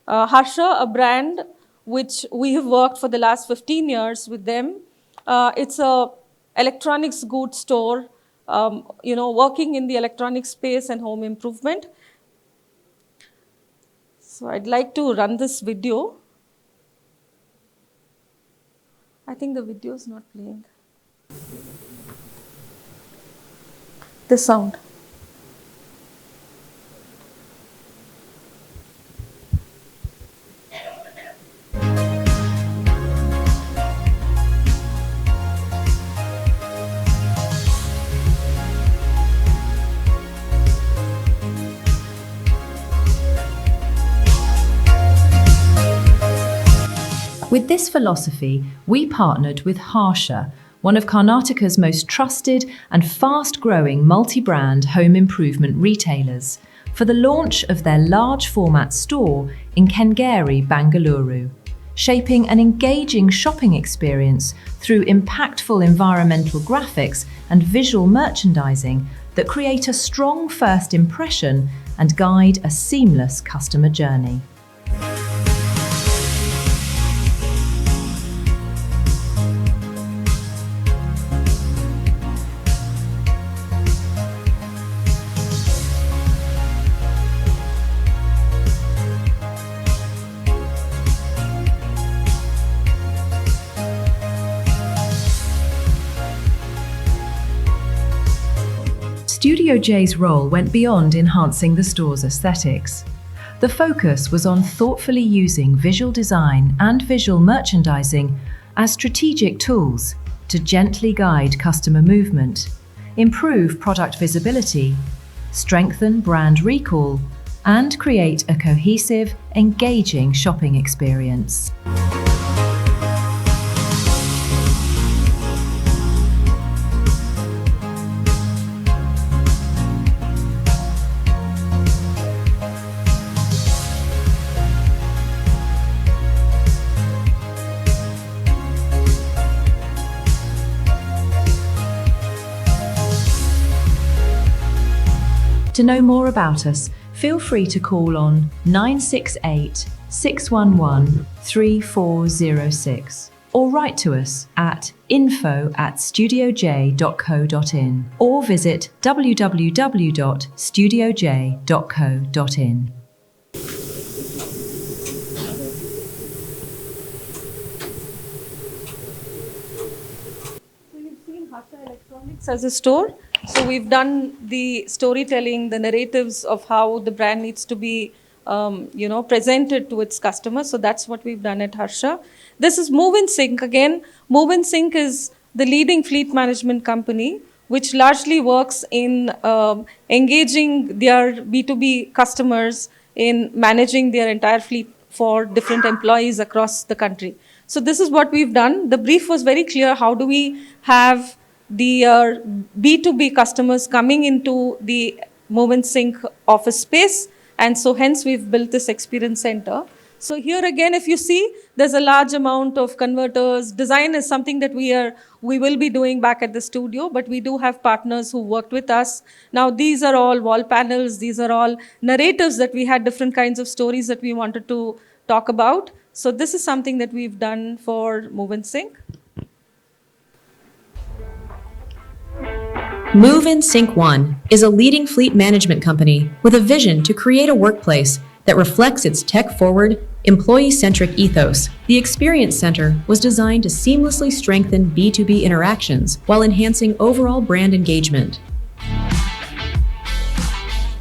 Harsha, a brand which we have worked for the last 15 years with them. It's a electronics goods store, working in the electronic space and home improvement. So I'd like to run this video. I think the video is not playing. The sound. With this philosophy, we partnered with Harsha, one of Karnataka's most trusted and fast-growing multi-brand home improvement retailers, for the launch of their large format store in Signage, Bengaluru, shaping an engaging shopping experience through impactful environmental graphics and visual merchandising that create a strong first impression and guide a seamless customer journey. Studio J's role went beyond enhancing the store's aesthetics. The focus was on thoughtfully using visual design and visual merchandising as strategic tools to gently guide customer movement, improve product visibility, strengthen brand recall, and create a cohesive, engaging shopping experience. To know more about us, feel free to call on 968 611 3406 or write to us at info@studioj.co.in or visit www.studioj.co.in. As a store. So we've done the storytelling, the narratives of how the brand needs to be, presented to its customers. So that's what we've done at Harsha. This is Move in Sync again. Move in Sync is the leading fleet management company, which largely works in engaging their B2B customers in managing their entire fleet for different employees across the country. So this is what we've done. The brief was very clear. How do we have the B2B customers coming into the Move in Sync office space? And so hence we've built this experience center. So here again, if you see, there's a large amount of converters. Design is something that we will be doing back at the studio, but we do have partners who worked with us. Now these are all wall panels. These are all narratives that we had different kinds of stories that we wanted to talk about. So this is something that we've done for Move in Sync. Move in Sync One is a leading fleet management company with a vision to create a workplace that reflects its tech-forward, employee-centric ethos. The Experience Center was designed to seamlessly strengthen B2B interactions while enhancing overall brand engagement.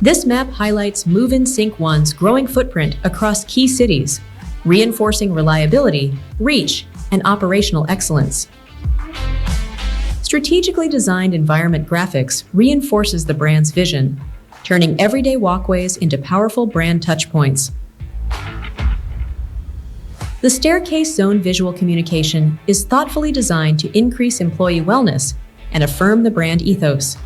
This map highlights Move in Sync One's growing footprint across key cities, reinforcing reliability, reach, and operational excellence. Strategically designed environment graphics reinforces the brand's vision, turning everyday walkways into powerful brand touchpoints. The staircase zone visual communication is thoughtfully designed to increase employee wellness and affirm the brand ethos.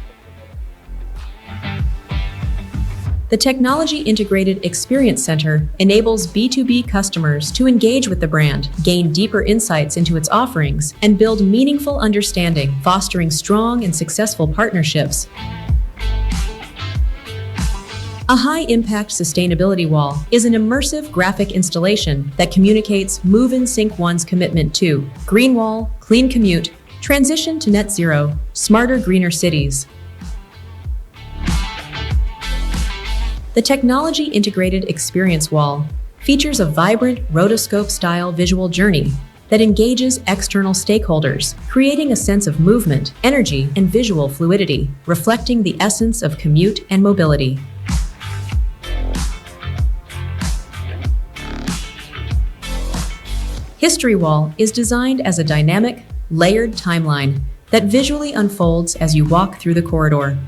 The Technology-Integrated Experience Center enables B2B customers to engage with the brand, gain deeper insights into its offerings, and build meaningful understanding, fostering strong and successful partnerships. A high-impact sustainability wall is an immersive graphic installation that communicates Move in Sync One's commitment to green wall, clean commute, transition to net zero, smarter, greener cities. The Technology-Integrated Experience Wall features a vibrant rotoscope-style visual journey that engages external stakeholders, creating a sense of movement, energy, and visual fluidity, reflecting the essence of commute and mobility. History Wall is designed as a dynamic, layered timeline that visually unfolds as you walk through the corridor.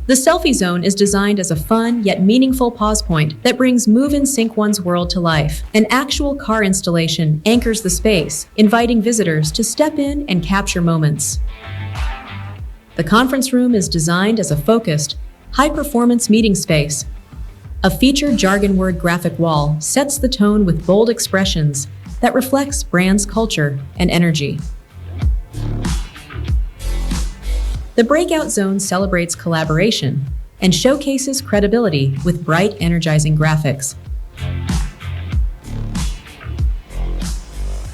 The Selfie Zone is designed as a fun yet meaningful pause point that brings Move in Sync One's world to life. An actual car installation anchors the space, inviting visitors to step in and capture moments. The conference room is designed as a focused, high-performance meeting space. A featured jargon word graphic wall sets the tone with bold expressions that reflects brand's culture and energy. The Breakout Zone celebrates collaboration and showcases credibility with bright, energizing graphics.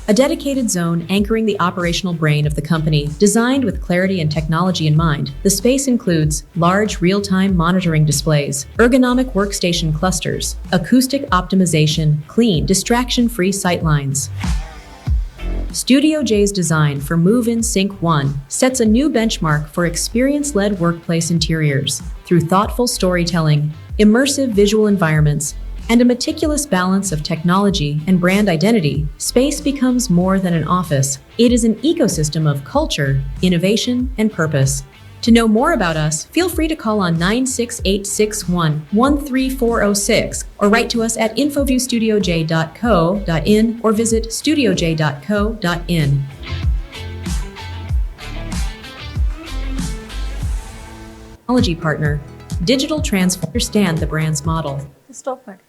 A dedicated zone anchoring the operational brain of the company, designed with clarity and technology in mind. The space includes large real-time monitoring displays, ergonomic workstation clusters, acoustic optimization, clean, distraction-free sightlines. Studio J's design for Move-In Sync 1 sets a new benchmark for experience-led workplace interiors. Through thoughtful storytelling, immersive visual environments, and a meticulous balance of technology and brand identity, space becomes more than an office. It is an ecosystem of culture, innovation, and purpose. To know more about us, feel free to call on 96861-13406 or write to us at infoviewstudioj.co.in or visit studioj.co.in. Technology partner, digital transform, understand the brand's model. Stop, madam.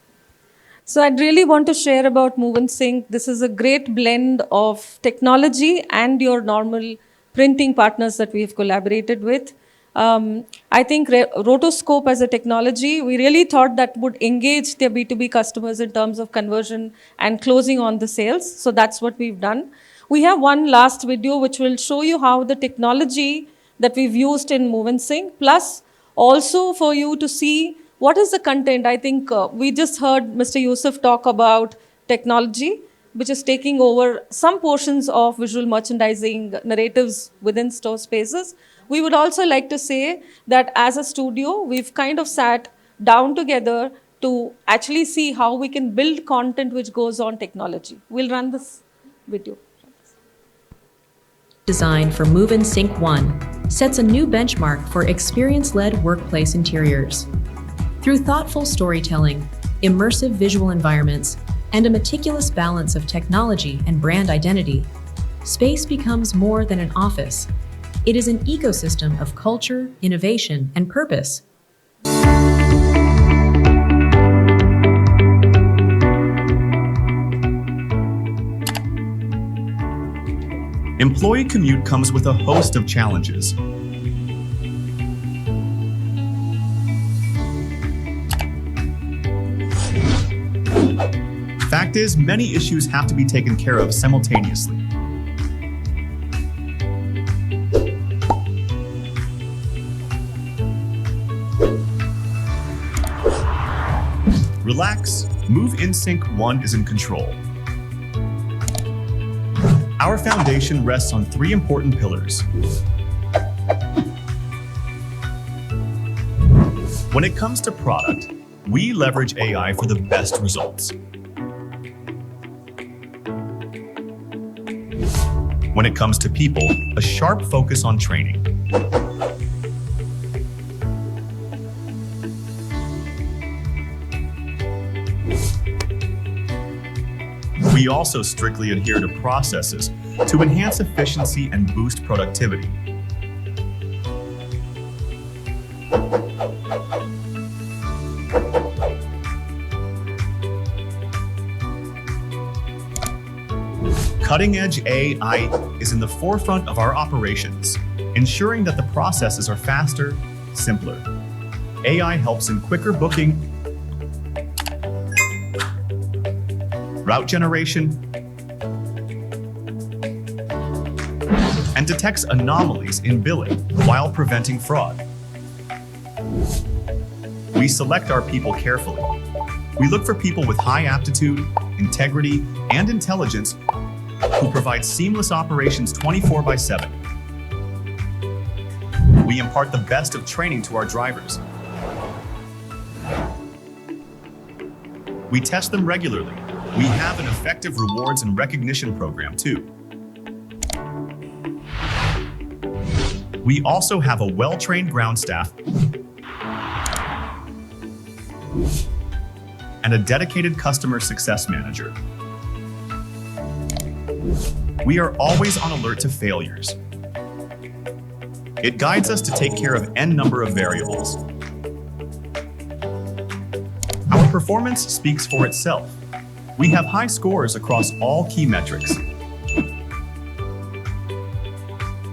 So I'd really want to share about Move and Sync. This is a great blend of technology and your normal printing partners that we've collaborated with. I think Rotoscope as a technology, we really thought that would engage their B2B customers in terms of conversion and closing on the sales. So that's what we've done. We have one last video which will show you how the technology that we've used in Move and Sync, plus also for you to see what is the content. I think we just heard Mr. Yusuf talk about technology, which is taking over some portions of visual merchandising narratives within store spaces. We would also like to say that as a studio, we've kind of sat down together to actually see how we can build content which goes on technology. We'll run this video. Design for Move and Sync 1 sets a new benchmark for experience-led workplace interiors. Through thoughtful storytelling, immersive visual environments, and a meticulous balance of technology and brand identity, space becomes more than an office. It is an ecosystem of culture, innovation, and purpose. Employee commute comes with a host of challenges. Fact is, many issues have to be taken care of simultaneously. Relax, Move in Sync 1 is in control. Our foundation rests on 3 important pillars. When it comes to product, we leverage AI for the best results. When it comes to people, a sharp focus on training. We also strictly adhere to processes to enhance efficiency and boost productivity. Cutting-edge AI is in the forefront of our operations, ensuring that the processes are faster, simpler. AI helps in quicker booking, route generation, and detects anomalies in billing while preventing fraud. We select our people carefully. We look for people with high aptitude, integrity, and intelligence who provide seamless operations 24/7. We impart the best of training to our drivers. We test them regularly. We have an effective rewards and recognition program too. We also have a well-trained ground staff and a dedicated customer success manager. We are always on alert to failures. It guides us to take care of n number of variables. Our performance speaks for itself. We have high scores across all key metrics.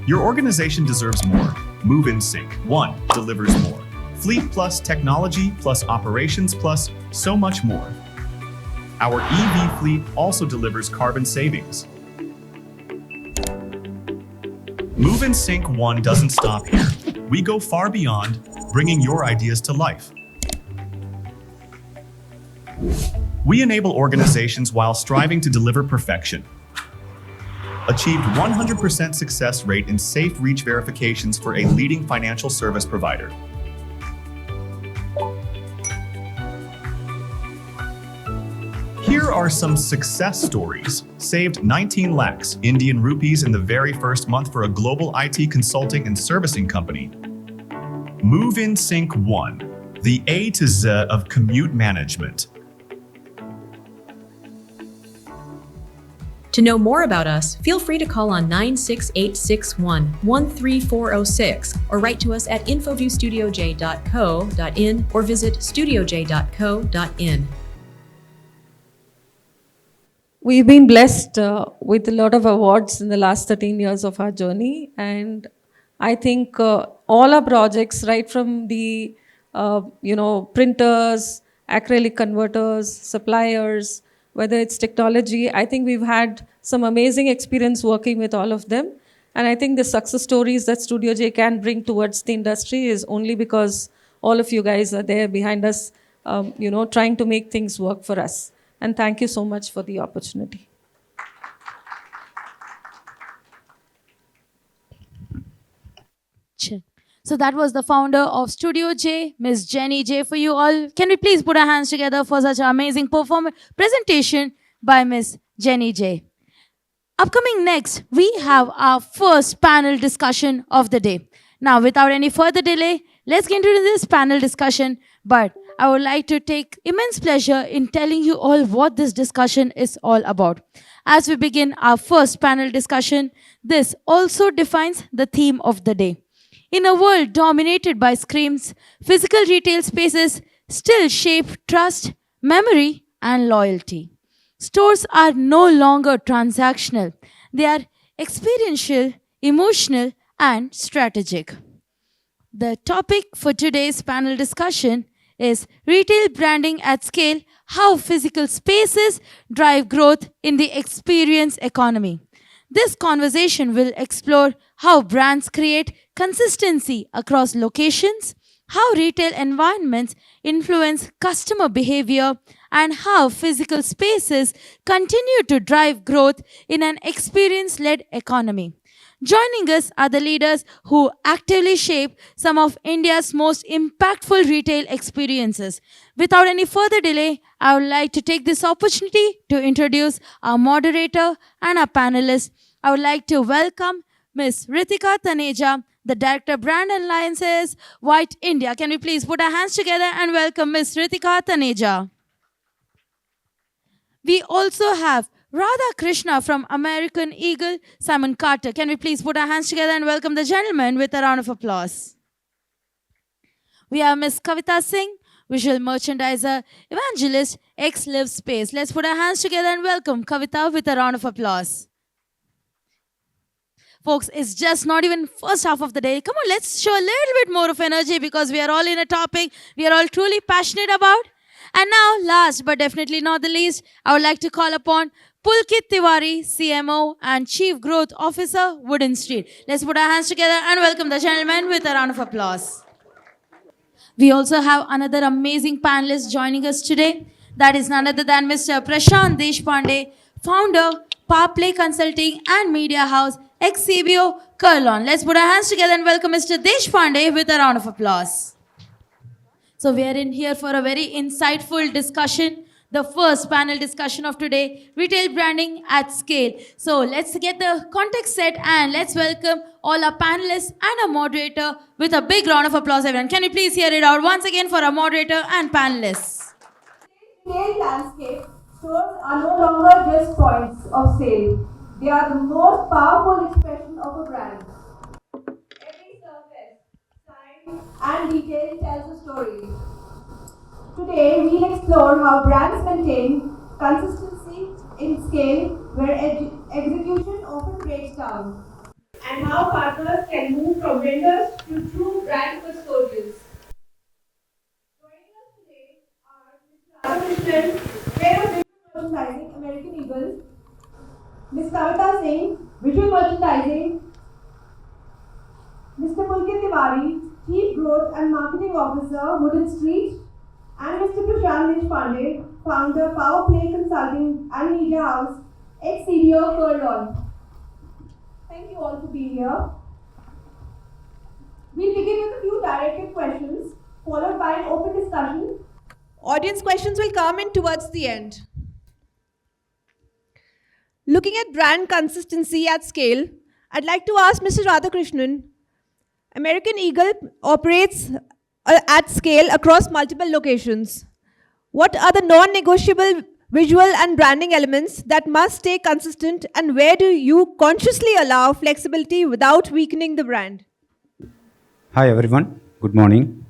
Your organization deserves more. Move in Sync 1 delivers more. Fleet plus technology plus operations plus so much more. Our EV fleet also delivers carbon savings. Move in Sync 1 doesn't stop here. We go far beyond, bringing your ideas to life. We enable organizations while striving to deliver perfection. achieved 100% success rate in safe reach verifications for a leading financial service provider. Here are some success stories. Saved 19 lakhs Indian rupees in the very first month for a global IT consulting and servicing company. Move in Sync 1, the A to Z of commute management. To know more about us, feel free to call on 96861 13406 or write to us at infoviewstudioj.co.in or visit studioj.co.in. We've been blessed with a lot of awards in the last 13 years of our journey, and I think all our projects, right from the printers, acrylic converters, suppliers, whether it's technology, I think we've had some amazing experience working with all of them. And I think the success stories that Studio J can bring towards the industry is only because all of you guys are there behind us, trying to make things work for us. And thank you so much for the opportunity. So that was the founder of Studio J, Miss Jenny J, for you all. Can we please put our hands together for such an amazing presentation by Miss Jenny J. Upcoming next, we have our first panel discussion of the day. Now, without any further delay, let's get into this panel discussion. But I would like to take immense pleasure in telling you all what this discussion is all about. As we begin our first panel discussion, this also defines the theme of the day. In a world dominated by screens, physical retail spaces still shape trust, memory, and loyalty. Stores are no longer transactional. They are experiential, emotional, and strategic. The topic for today's panel discussion is retail branding at scale, how physical spaces drive growth in the experience economy. This conversation will explore how brands create consistency across locations, how retail environments influence customer behavior, and how physical spaces continue to drive growth in an experience-led economy. Joining us are the leaders who actively shape some of India's most impactful retail experiences. Without any further delay, I would like to take this opportunity to introduce our moderator and our panelists. I would like to welcome Ms. Ritika Taneja, the Director Brand Alliances, White India. Can we please put our hands together and welcome Ms. Ritika Taneja. We also have Radha Krishna from American Eagle, Simon Carter. Can we please put our hands together and welcome the gentleman with a round of applause? We have Ms. Kavita Singh, visual merchandiser, evangelist, ex-Live Space. Let's put our hands together and welcome Kavita with a round of applause. Folks, it's just not even first half of the day. Come on, let's show a little bit more of energy because we are all in a topic we are all truly passionate about. And now, last but definitely not the least, I would like to call upon Pulkit Tiwari, CMO and Chief Growth Officer, Wooden Street. Let's put our hands together and welcome the gentleman with a round of applause. We also have another amazing panelist joining us today. That is none other than Mr. Prashant Deshpande, founder, Power Play Consulting and Media House, ex-CBO, Kurlon. Let's put our hands together and welcome Mr. Deshpande with a round of applause. So we are in here for a very insightful discussion, the first panel discussion of today, retail branding at scale. So let's get the context set and let's welcome all our panelists and our moderator with a big round of applause, everyone. Can we please hear it out once again for our moderator and panelists? Retail landscape, stores are no longer just points of sale. They are the most powerful expression of a brand. Every surface, sign, and detail tells a story. Today, we'll explore how brands maintain consistency in scale where execution often breaks down, and how partners can move from vendors to true brand custodians. Joining us today are Mr. Radha Krishnan, Head of Visual Merchandising, American Eagle, Ms. Kavita Singh, Visual Merchandising, Mr. Pulkit Tiwari, Chief Growth and Marketing Officer, Wooden Street, and Mr. Prashant Deshpande, Founder, Power Play Consulting and Media House, ex-CBO, Kurlon. Thank you all for being here. We'll begin with a few directed questions, followed by an open discussion. Audience questions will come in towards the end. Looking at brand consistency at scale, I'd like to ask Mr. Radhakrishnan, American Eagle operates at scale across multiple locations. What are the non-negotiable visual and branding elements that must stay consistent, and where do you consciously allow flexibility without weakening the brand? Hi everyone, good morning.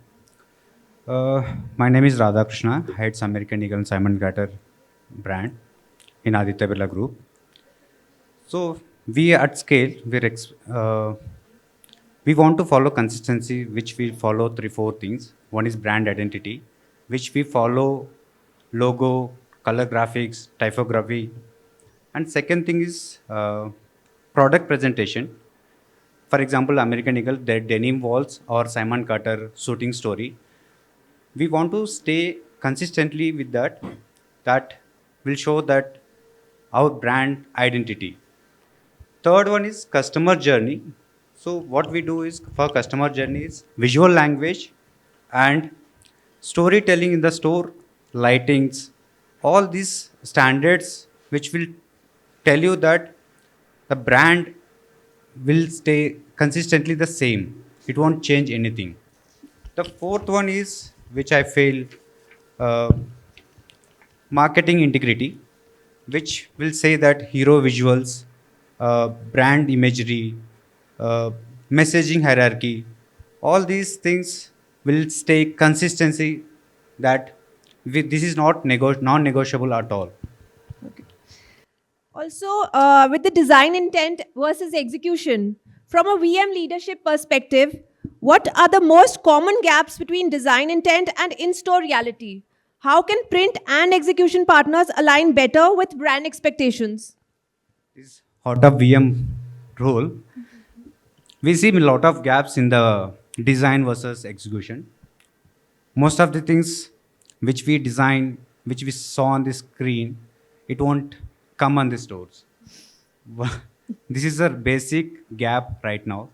My name is Radhakrishna, heads American Eagle and Simon Gatter brand in Aditya Birla Group. So we at scale, we want to follow consistency, which we follow 3-4 things. One is brand identity, which we follow logo, color graphics, typography. And second thing is product presentation. For example, American Eagle, their denim walls or Simon Carter shooting story. We want to stay consistently with that. That will show that our brand identity. Third one is customer journey. So what we do is for customer journey is visual language and storytelling in the store, lightings, all these standards which will tell you that the brand will stay consistently the same. It won't change anything. The fourth one is, which I feel, marketing integrity, which will say that hero visuals, brand imagery, messaging hierarchy, all these things will stay consistency that this is not non-negotiable at all. Also, with the design intent versus execution, from a VM leadership perspective, what are the most common gaps between design intent and in-store reality? How can print and execution partners align better with brand expectations? This hot of VM role, we see a lot of gaps in the design versus execution. Most of the things which we design, which we saw on the screen, it won't come on the stores. This is a basic gap right now.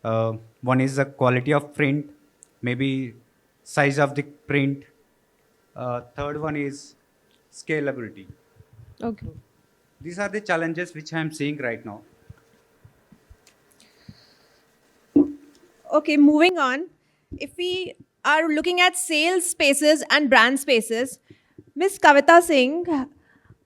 One is the quality of print, maybe size of the print. Third one is scalability. Okay. These are the challenges which I am seeing right now. Okay, moving on. If we are looking at sales spaces and brand spaces, Ms. Kavita Singh,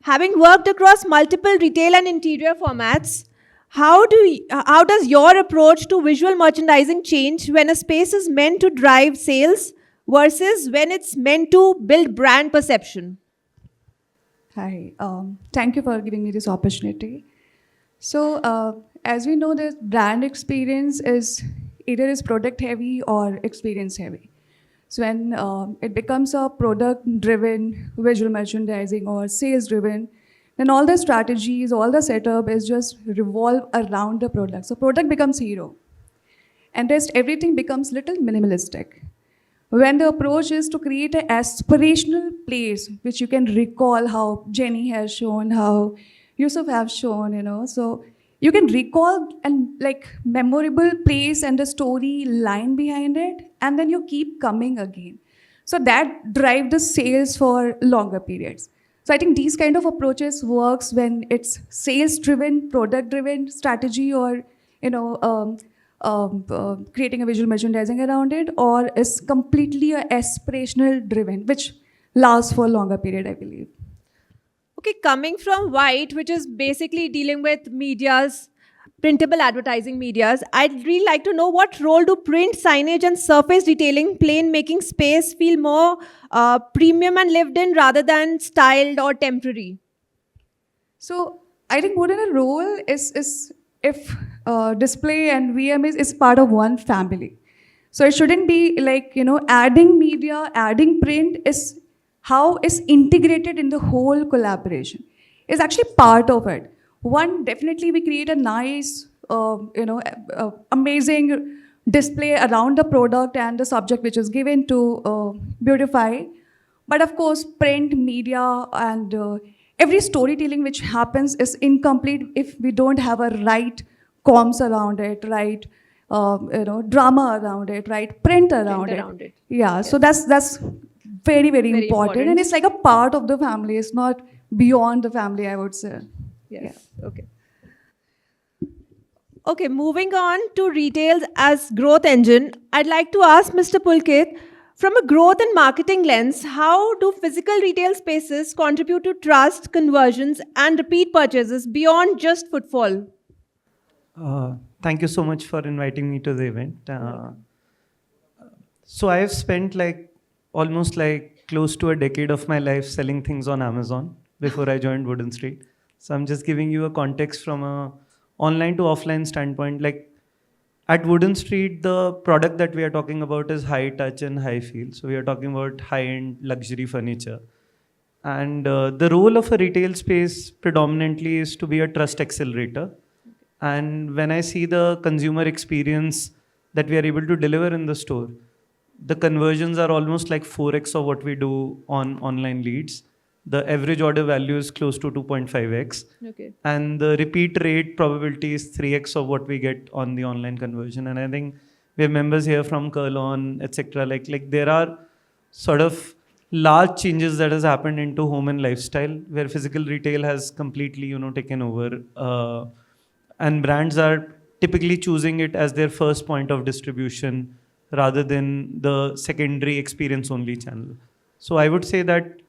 having worked across multiple retail and interior formats, how does your approach to visual merchandising change when a space is meant to drive sales versus when it's meant to build brand perception? Hi, thank you for giving me this opportunity. So, as we know, the brand experience is either is product heavy or experience heavy. So when it becomes a product driven visual merchandising or sales driven, then all the strategies, all the setup is just revolve around the product. So product becomes hero, and rest everything becomes little minimalistic. When the approach is to create an aspirational place, which you can recall how Jenny has shown, how Yusuf have shown, so you can recall and like memorable place and the story line behind it, and then you keep coming again. So that drive the sales for longer periods. So I think these kind of approaches works when it's sales driven, product driven strategy, or creating a visual merchandising around it, or is completely a aspirational driven, which lasts for a longer period, I believe. Okay, coming from White, which is basically dealing with medias, printable advertising medias, I'd really like to know what role do print, signage, and surface detailing play in making space feel more premium and lived in rather than styled or temporary? So I think what in a role is if display and VM is part of one family. So it shouldn't be like, adding media, adding print is how is integrated in the whole collaboration. Is actually part of it. One, definitely we create a nice, amazing display around the product and the subject which is given to beautify. But of course, print, media, and every storytelling which happens is incomplete if we don't have a right comms around it, write drama around it, write print around it. Yeah, so that's very, very important. And it's like a part of the family. It's not beyond the family, I would say. Yes. Okay. Okay, moving on to retail as growth engine, I'd like to ask Mr. Pulkit, from a growth and marketing lens, how do physical retail spaces contribute to trust, conversions, and repeat purchases beyond just footfall? Thank you so much for inviting me to the event. So I have spent almost close to a decade of my life selling things on Amazon before I joined Wooden Street. So I'm just giving you a context from a online to offline standpoint. Like at Wooden Street, the product that we are talking about is high touch and high feel. So we are talking about high-end luxury furniture. And the role of a retail space predominantly is to be a trust accelerator. And when I see the consumer experience that we are able to deliver in the store, the conversions are almost like 4x of what we do on online leads. The average order value is close to 2.5x. Okay. And the repeat rate probability is 3x of what we get on the online conversion. And I think we have members here from Kurlon, etc. Like there are sort of large changes that has happened into home and lifestyle where physical retail has completely, taken over. And brands are typically choosing it as their first point of distribution rather than the secondary experience only channel. So I would say that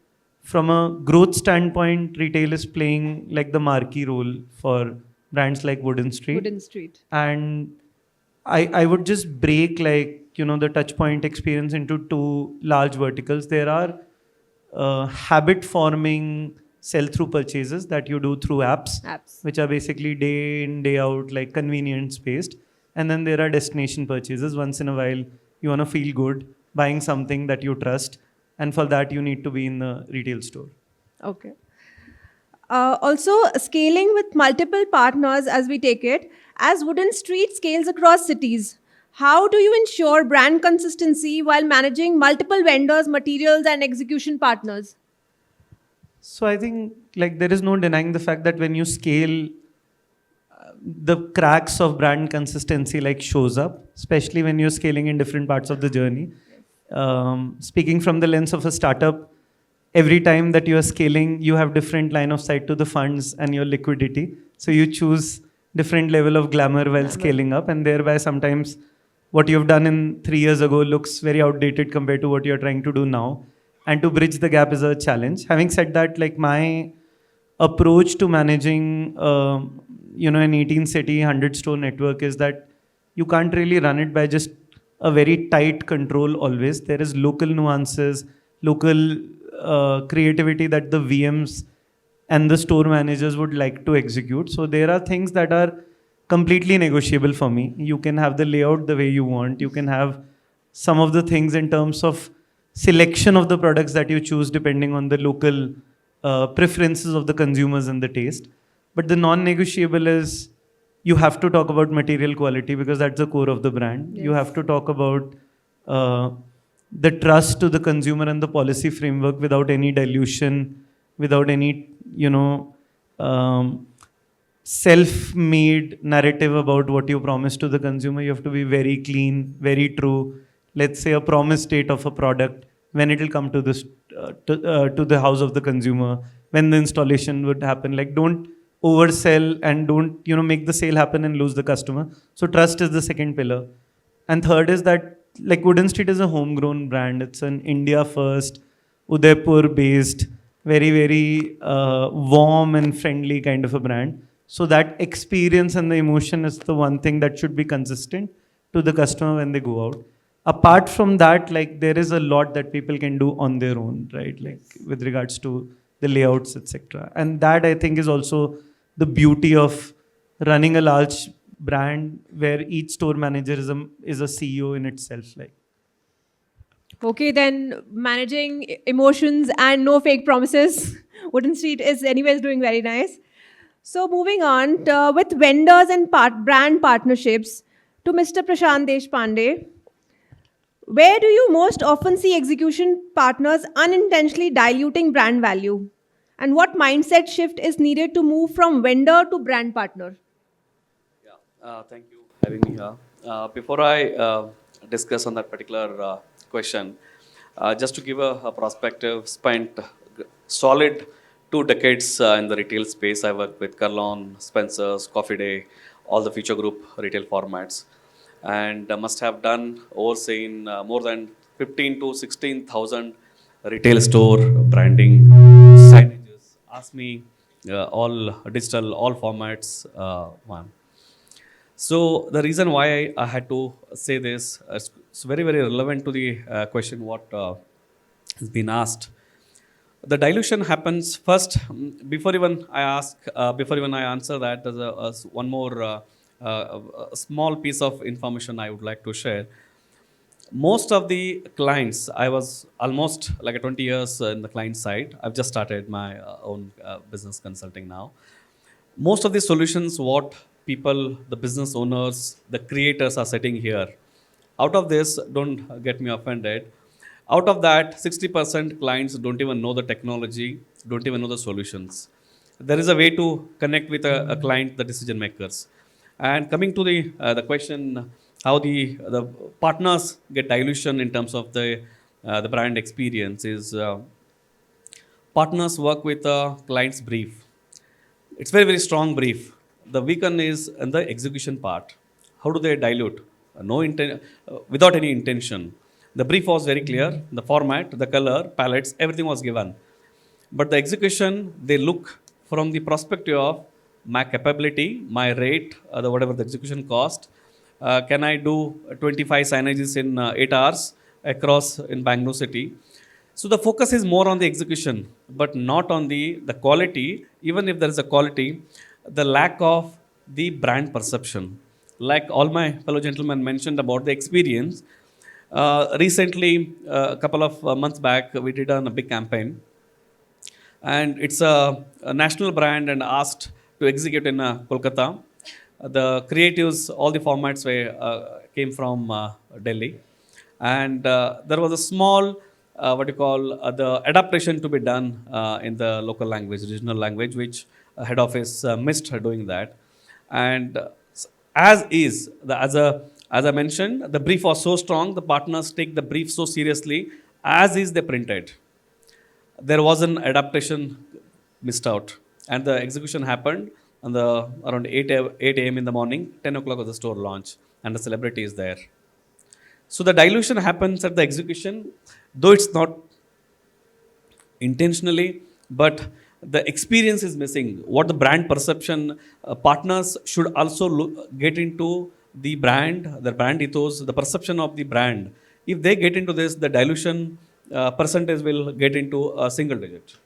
from a growth standpoint, retail is playing like the marquee role for brands like Wooden Street. Wooden Street. And I would just break the touch point experience into two large verticals. There are habit forming sell-through purchases that you do through apps, which are basically day in, day out, like convenience-based. And then there are destination purchases. Once in a while, you want to feel good, buying something that you trust. And for that, you need to be in the retail store. Okay. Also, scaling with multiple partners as we take it, as Wooden Street scales across cities, how do you ensure brand consistency while managing multiple vendors, materials, and execution partners? So I think there is no denying the fact that when you scale, the cracks of brand consistency shows up, especially when you're scaling in different parts of the journey. Speaking from the lens of a startup, every time that you are scaling, you have different line of sight to the funds and your liquidity. So you choose different level of glamour while scaling up, and thereby sometimes what you've done in 3 years ago looks very outdated compared to what you're trying to do now. And to bridge the gap is a challenge. Having said that, my approach to managing, an 18-city, 100-store network is that you can't really run it by just a very tight control always. There is local nuances, local creativity that the VMs and the store managers would like to execute. So there are things that are completely negotiable for me. You can have the layout the way you want. You can have some of the things in terms of selection of the products that you choose depending on the local preferences of the consumers and the taste. But the non-negotiable is you have to talk about material quality because that's the core of the brand. Yes. You have to talk about the trust to the consumer and the policy framework without any dilution, without any, self-made narrative about what you promise to the consumer. You have to be very clean, very true. Let's say a promise date of a product, when it will come to this to the house of the consumer, when the installation would happen. Don't oversell and don't make the sale happen and lose the customer. So trust is the second pillar. And third is that Wooden Street is a homegrown brand. It's an India first, Udaipur based, very, very warm and friendly kind of a brand. So that experience and the emotion is the one thing that should be consistent to the customer when they go out. Apart from that, there is a lot that people can do on their own, right? With regards to the layouts, etc. And that I think is also the beauty of running a large brand where each store manager is a CEO in itself. Okay, then managing emotions and no fake promises. Wooden Street is anyways doing very nice. So moving on with vendors and brand partnerships to Mr. Prashant Deshpande. Where do you most often see execution partners unintentionally diluting brand value? And what mindset shift is needed to move from vendor to brand partner? Thank you for having me here. Before I discuss on that particular question, just to give a perspective, spent solid 2 decades in the retail space. I worked with Carlon, Spencer's, Coffee Day, all the Future Group retail formats, and must have done overseen more than 15 to 16,000 retail store branding, signages. Ask me, all digital, all formats, one. So the reason why I had to say this is it's very, very relevant to the question what has been asked. The dilution happens first. Before even I ask, before even I answer that, there's one more a small piece of information I would like to share. Most of the clients, I was almost like a 20 years in the client side. I've just started my own business consulting now. Most of the solutions what people, the business owners, the creators are setting here, out of this, don't get me offended, out of that 60% clients don't even know the technology, don't even know the solutions. There is a way to connect with a client, the decision makers. And coming to the question, how the partners get dilution in terms of the brand experience is partners work with a client's brief. It's very, very strong brief. The weaken is in the execution part. How do they dilute? No intent, without any intention. The brief was very clear. The format, the color, palettes, everything was given. But the execution, they look from the perspective of my capability, my rate, whatever the execution cost. Can I do 25 signages in 8 hours across in Bangalore city? So the focus is more on the execution, but not on the quality. Even if there is a quality, the lack of the brand perception. Like all my fellow gentlemen mentioned about the experience. Recently, a couple of months back, we did a big campaign. And it's a national brand and asked to execute in Kolkata. The creatives, all the formats came from Delhi. And there was a small, what you call, the adaptation to be done in the local language, regional language, which head office missed doing that. And as is, as I mentioned, the brief was so strong, the partners take the brief so seriously, as is they printed. There was an adaptation missed out. And the execution happened on around 8 a.m. in the morning, 10 o'clock was the store launch, and the celebrity is there. So the dilution happens at the execution, though it's not intentionally, but the experience is missing. What the brand perception, partners should also get into the brand, the brand ethos, the perception of the brand. If they get into this, the dilution percentage will get into a single digit.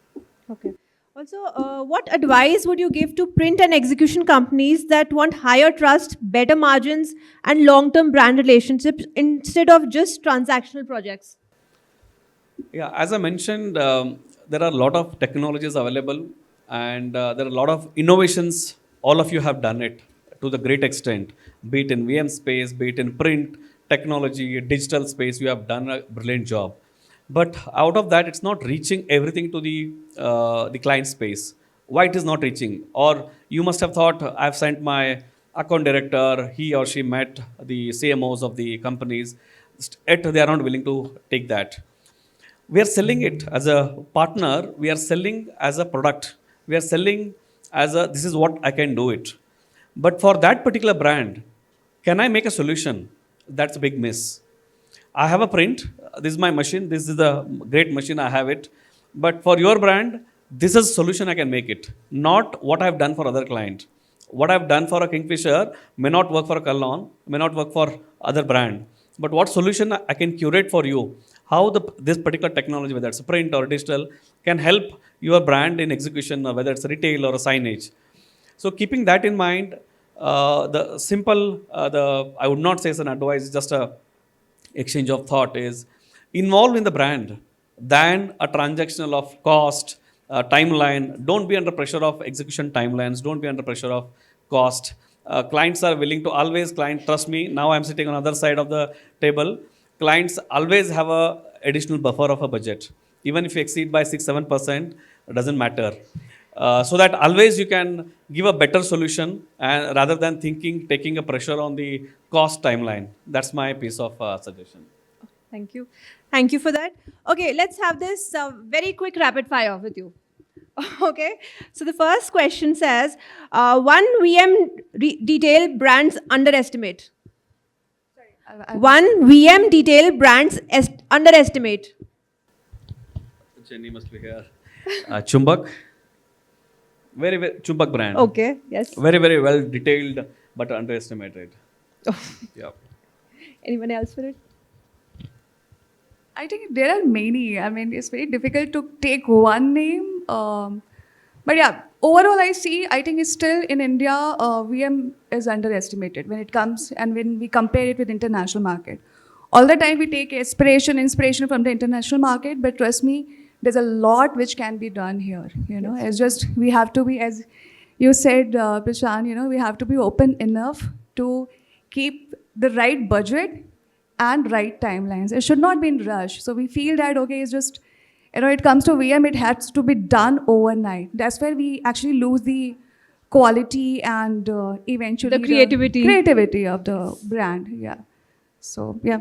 Okay. Also, what advice would you give to print and execution companies that want higher trust, better margins, and long-term brand relationships instead of just transactional projects? Yeah, as I mentioned, there are a lot of technologies available, and there are a lot of innovations. All of you have done it to the great extent, be it in VM space, be it in print, technology, digital space, you have done a brilliant job. But out of that, it's not reaching everything to the client space. Why it is not reaching? Or you must have thought, I've sent my account director, he or she met the CMOs of the companies, yet they are not willing to take that. We are selling it as a partner, we are selling as a product, we are selling as a, this is what I can do it. But for that particular brand, can I make a solution? That's a big miss. I have a print, this is my machine, this is the great machine, I have it. But for your brand, this is a solution I can make it, not what I've done for other client. What I've done for a Kingfisher may not work for a Kalon, may not work for other brand. But what solution I can curate for you, how this particular technology, whether it's print or digital, can help your brand in execution, whether it's retail or a signage. So keeping that in mind, the simple, I would not say it's an advice, just a exchange of thought is involved in the brand than a transactional of cost, timeline. Don't be under pressure of execution timelines. Don't be under pressure of cost. Clients are willing to always, client trust me. Now I'm sitting on the other side of the table. Clients always have a additional buffer of a budget. Even if you exceed by 6-7%, it doesn't matter. so that always you can give a better solution and rather than taking a pressure on the cost timeline. That's my piece of suggestion. Thank you. Thank you for that. Okay, let's have this very quick rapid fire with you. Okay, so the first question says, one VM detail brands underestimate. One VM detail brands underestimate. Jenny must be here. Chumbak. Very, very Chumbak brand. Okay, yes. Very, very well detailed but underestimated. Yeah. Anyone else for it? I think there are many. I mean, it's very difficult to take one name. But yeah, overall, I think it's still in India, VM is underestimated when it comes and when we compare it with international market. All the time we take inspiration from the international market, but trust me, there's a lot which can be done here. You know, it's just we have to be, as you said, Prashant, you know, we have to be open enough to keep the right budget and right timelines. It should not be in rush. So we feel that, okay, it's just, you know, it comes to VM, it has to be done overnight. That's where we actually lose the quality and eventually the creativity of the brand. Yeah. So, yeah.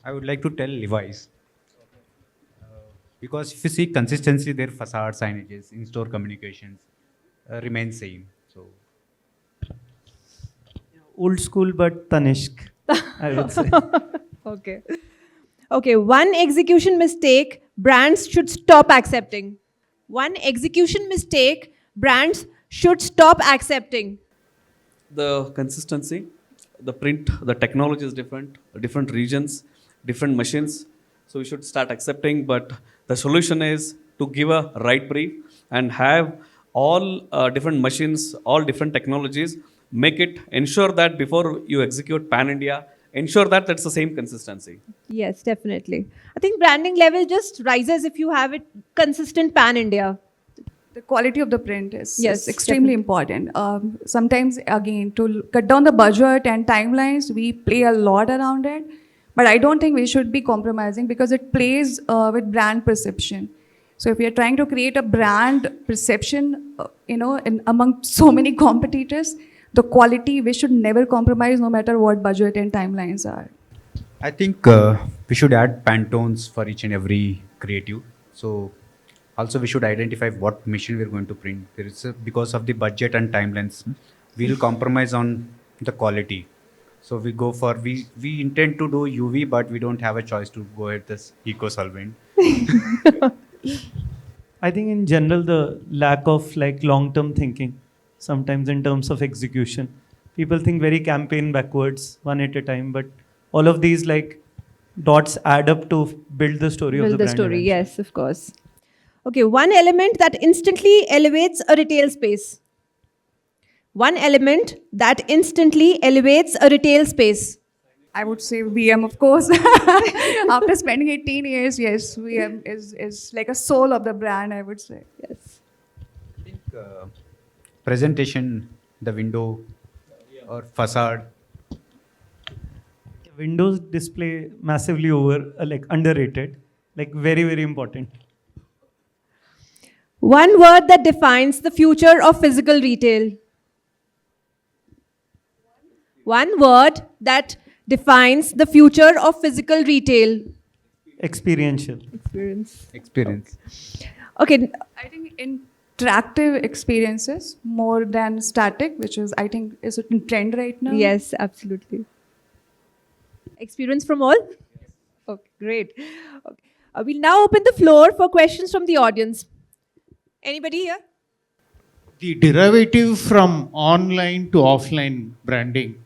I would like to tell Levi's. Because if you see consistency, their facade signages, in-store communications remain same. So, Old school but Tanishq, I would say. Okay. Okay, one execution mistake brands should stop accepting. One execution mistake brands should stop accepting. The consistency, the print, the technology is different regions, different machines. So we should start accepting, but the solution is to give a right brief and have all different machines, all different technologies, ensure that before you execute pan-India, ensure that that's the same consistency. Yes, definitely. I think branding level just rises if you have it consistent pan-India. The quality of the print is definitely extremely important. Sometimes, again, to cut down the budget and timelines, we play a lot around it. But I don't think we should be compromising because it plays with brand perception. So if we are trying to create a brand perception, among so many competitors, the quality, we should never compromise no matter what budget and timelines are. I think we should add Pantones for each and every creative. So also we should identify what machine we're going to print. Because of the budget and timelines, we'll compromise on the quality. So we go for, we intend to do UV, but we don't have a choice to go at this eco-solvent. I think in general, the lack of long-term thinking, sometimes in terms of execution. People think very campaign backwards, one at a time, but all of these dots add up to build the story of the brand. Build the story, yes, of course. Okay, one element that instantly elevates a retail space. One element that instantly elevates a retail space. I would say VM, of course. After spending 18 years, yes, VM is like a soul of the brand, I would say. Yes. I think presentation, the window or facade. Windows display massively underrated, very, very important. One word that defines the future of physical retail. One word that defines the future of physical retail. Experiential. Experience. Okay. I think interactive experiences more than static, which is, I think, is in trend right now. Yes, absolutely. Experience from all? Yes. Okay, great. Okay. We'll now open the floor for questions from the audience. Anybody here? The derivative from online to offline branding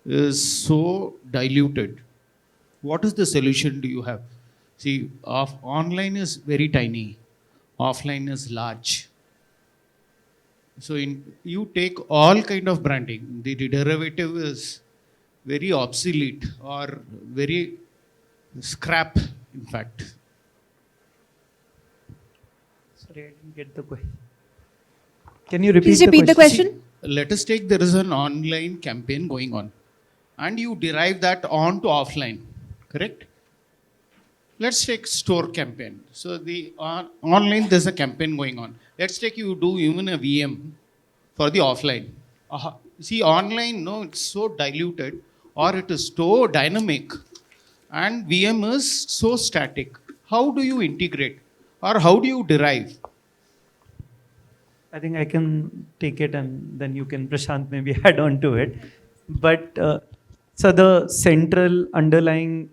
is so diluted. What is the solution do you have? See, online is very tiny, offline is large. So you take all kind of branding, the derivative is very obsolete or very scrap, in fact. Sorry, I didn't get the question. Can you repeat Please repeat the question? See, let us take there is an online campaign going on and you derive that on to offline, correct? let's take store campaign. So the online, there's a campaign going on. Let's take you do even a VM for the offline. See, online, no, it's so diluted or it is so dynamic and VM is so static. How do you integrate or how do you derive? I think I can take it and then you can, Prashant, maybe add on to it. But so the central underlying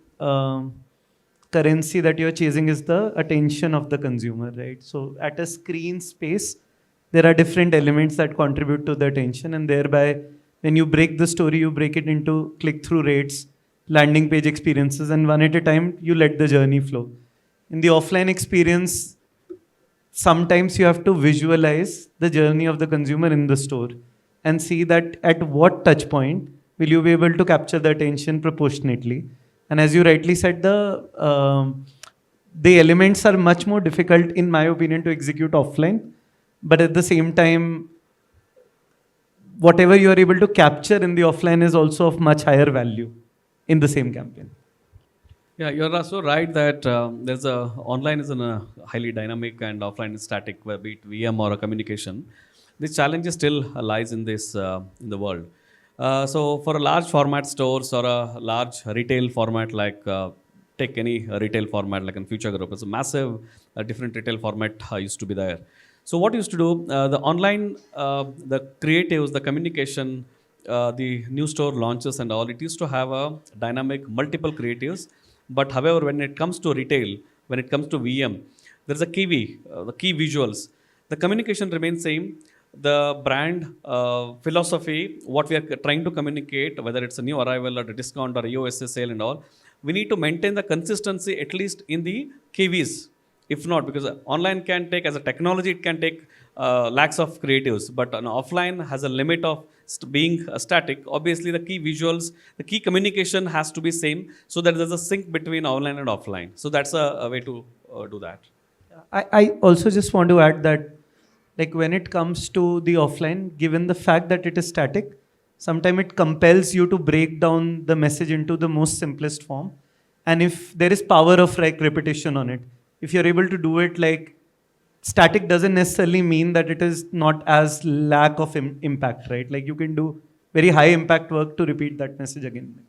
currency that you're chasing is the attention of the consumer, right? So at a screen space, there are different elements that contribute to the attention, and thereby, when you break the story, you break it into click-through rates, landing page experiences, and one at a time, you let the journey flow. In the offline experience, sometimes you have to visualize the journey of the consumer in the store and see that at what touch point will you be able to capture the attention proportionately. And as you rightly said, the elements are much more difficult, in my opinion, to execute offline. But at the same time, whatever you are able to capture in the offline is also of much higher value in the same campaign. Yeah, you're also right that online is a highly dynamic and offline is static, where be it VM or a communication. This challenge still lies in this in the world. So for a large format stores or a large retail format like take any retail format like in Future Group, it's a massive different retail format used to be there. So what used to do, the online, the creatives, the communication, the new store launches and all, it used to have a dynamic multiple creatives. But however, when it comes to retail, when it comes to VM, there's a the key visuals. The communication remains same. The brand philosophy, what we are trying to communicate, whether it's a new arrival or a discount or EOSS sale and all, we need to maintain the consistency at least in the KVs. If not, because online can take, as a technology, it can take lakhs of creatives, but an offline has a limit of being static. Obviously, the key visuals, the key communication has to be same, so that there's a sync between online and offline. So that's a way to do that. I also just want to add that, like when it comes to the offline, given the fact that it is static, sometimes it compels you to break down the message into the most simplest form. And if there is power of like repetition on it, if you're able to do it like static doesn't necessarily mean that it is not as lack of impact, right? Like you can do very high impact work to repeat that message again.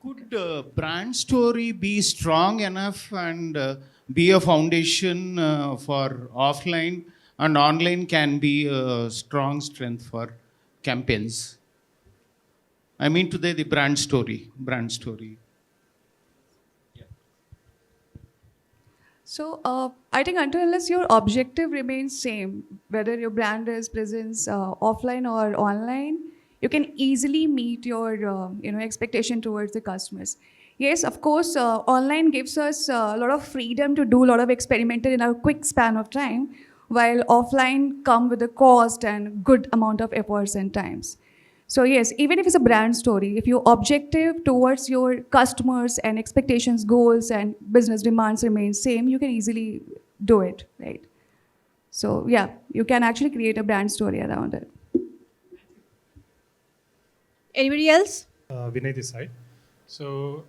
Could brand story be strong enough and be a foundation for offline, and online can be a strong strength for campaigns? I mean today the brand story. So I think until unless your objective remains same, whether your brand is presence offline or online, you can easily meet your expectation towards the customers. Yes, of course, online gives us a lot of freedom to do a lot of experimental in a quick span of time, while offline come with a cost and good amount of efforts and times. So yes, even if it's a brand story, if your objective towards your customers and expectations, goals, and business demands remain same, you can easily do it, right? So yeah, you can actually create a brand story around it. Anybody else? Vinay this side. So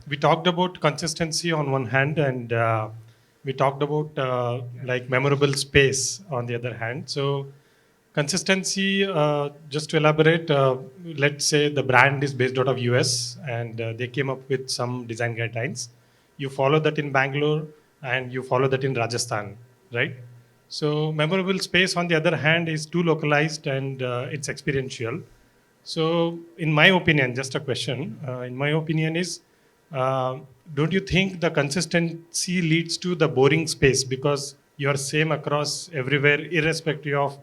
we talked about consistency on one hand, and we talked about like memorable space on the other hand. So consistency, just to elaborate, let's say the brand is based out of US and they came up with some design guidelines. You follow that in Bangalore and you follow that in Rajasthan, right? So memorable space on the other hand is too localized and it's experiential. So in my opinion, just a question, in my opinion is, don't you think the consistency leads to the boring space because you are same across everywhere irrespective of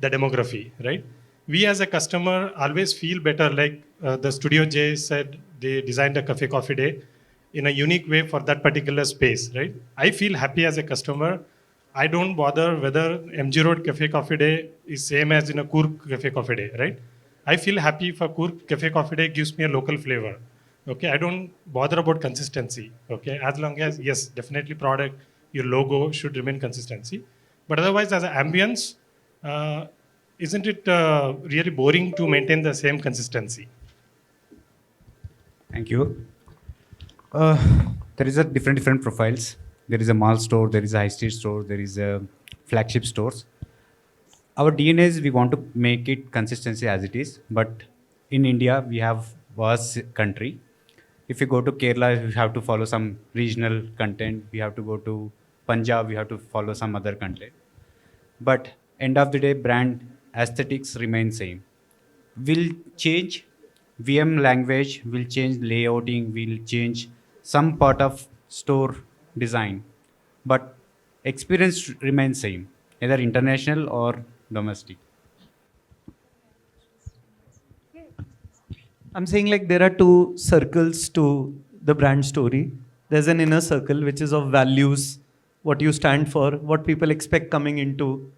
the demography, right? We as a customer always feel better, like the Studio J said, they designed a cafe coffee day in a unique way for that particular space, right? I feel happy as a customer. I don't bother whether MG Road Cafe Coffee Day is same as in a Kurk Cafe Coffee Day, right? I feel happy for Kurk Cafe Coffee Day gives me a local flavor. Okay, I don't bother about consistency. Okay, as long as, yes, definitely product, your logo should remain consistency. But otherwise, as an ambience, isn't it really boring to maintain the same consistency? Thank you. there is a different profiles. There is a mall store, there is a high street store, there is a flagship stores. Our DNA is we want to make it consistency as it is, but in India we have vast country. If you go to Kerala, you have to follow some regional content. We have to go to Punjab, we have to follow some other content. But end of the day, brand aesthetics remain same. Will change VM language, will change layouting, will change some part of store design, but experience remains same, either international or domestic. I'm saying like there are two circles to the brand story. There's an inner circle which is of values, what you stand for, what people expect coming into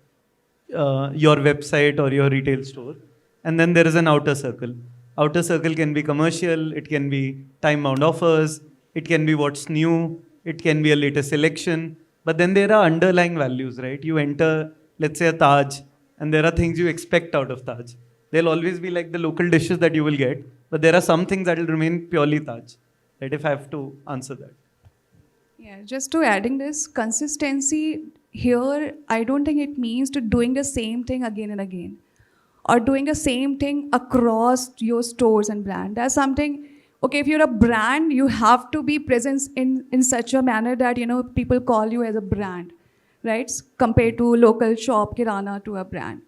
your website or your retail store. And then there is an outer circle. Outer circle can be commercial, it can be time-bound offers, it can be what's new, it can be a latest selection. But then there are underlying values, right? You enter, let's say, a Taj, and there are things you expect out of Taj. There'll always be like the local dishes that you will get, but there are some things that will remain purely Taj, right? If I have to answer that. Yeah, just to adding this, consistency here, I don't think it means to doing the same thing again and again, or doing the same thing across your stores and brand. That's something, okay, if you're a brand, you have to be present in such a manner that, people call you as a brand, right? Compared to local shop, kirana to a brand.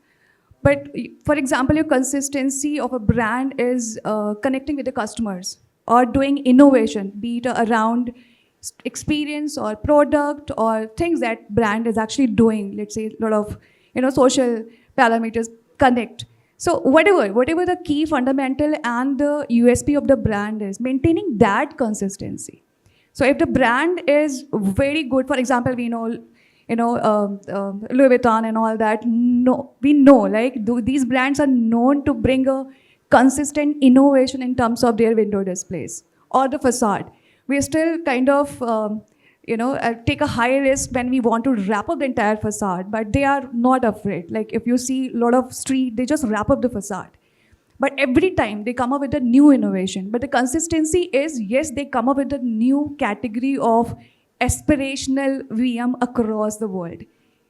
But for example, your consistency of a brand is connecting with the customers or doing innovation, be it around experience or product or things that brand is actually doing. Let's say a lot of, social parameters connect. So whatever the key fundamental and the USP of the brand is, maintaining that consistency. So if the brand is very good, for example, we know, Louis Vuitton and all that, we know like these brands are known to bring a consistent innovation in terms of their window displays or the facade. We still kind of, take a high risk when we want to wrap up the entire facade, but they are not afraid. Like if you see a lot of street, they just wrap up the facade. But every time they come up with a new innovation. But the consistency is, yes, they come up with a new category of aspirational VM across the world,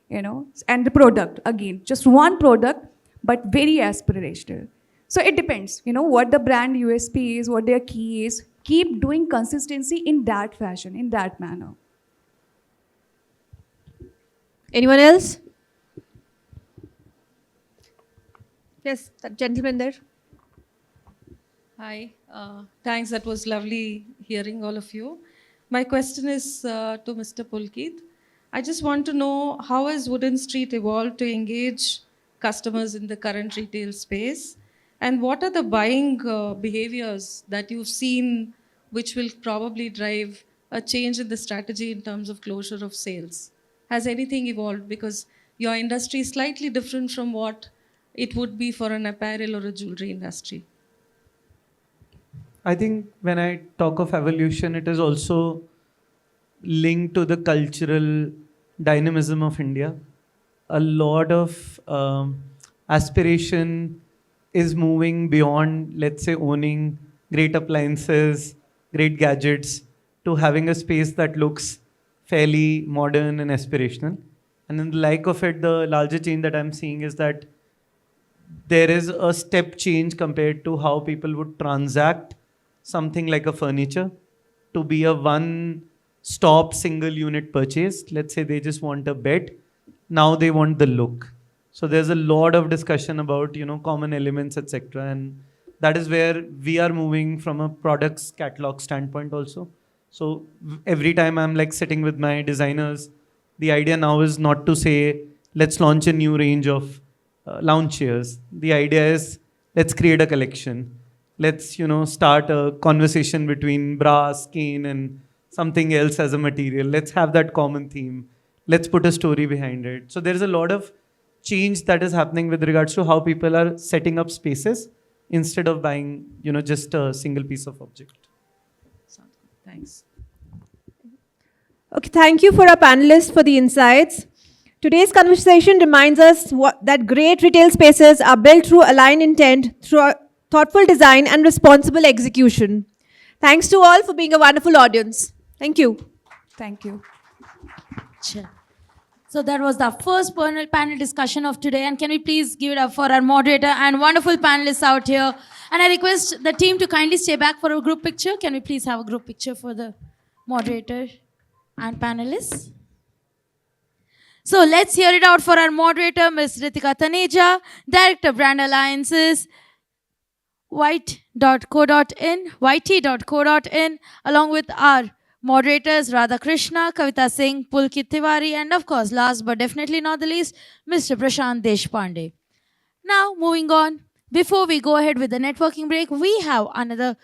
and the product, again, just one product, but very aspirational. So it depends, what the brand USP is, what their key is. Keep doing consistency in that fashion, in that manner. Anyone else? Yes, that gentleman there. Hi, thanks. That was lovely hearing all of you. My question is to Mr. Pulkit. I just want to know, how has Wooden Street evolved to engage customers in the current retail space? And what are the buying behaviors that you've seen which will probably drive a change in the strategy in terms of closure of sales? Has anything evolved? Because your industry is slightly different from what it would be for an apparel or a jewelry industry. I think when I talk of evolution, it is also linked to the cultural dynamism of India. A lot of aspiration is moving beyond, let's say, owning great appliances, great gadgets, to having a space that looks fairly modern and aspirational. And in the like of it, the larger change that I'm seeing is that there is a step change compared to how people would transact something like a furniture to be a one-stop single unit purchase. Let's say they just want a bed. Now they want the look. So there's a lot of discussion about, common elements, etc. And that is where we are moving from a products catalog standpoint also. So every time I'm like sitting with my designers, the idea now is not to say, let's launch a new range of lounge chairs. The idea is, let's create a collection. Let's, start a conversation between brass, cane, and something else as a material. Let's have that common theme. Let's put a story behind it. So there's a lot of change that is happening with regards to how people are setting up spaces instead of buying, just a single piece of object. Thanks. Okay, thank you for our panelists for the insights. Today's conversation reminds us that great retail spaces are built through aligned intent, through thoughtful design and responsible execution. Thanks to all for being a wonderful audience. Thank you. Thank you. Sure. So that was the first panel discussion of today. And can we please give it up for our moderator and wonderful panelists out here. And I request the team to kindly stay back for a group picture. Can we please have a group picture for the moderator and panelists? So let's hear it out for our moderator, Ms. Ritika Taneja, Director Brand Alliances, yt.co.in, along with our moderators Radha Krishna, Kavita Singh, Pulkit Tiwari, and of course, last but definitely not the least, Mr. Prashant Deshpande. Now, moving on, before we go ahead with the networking break, we have another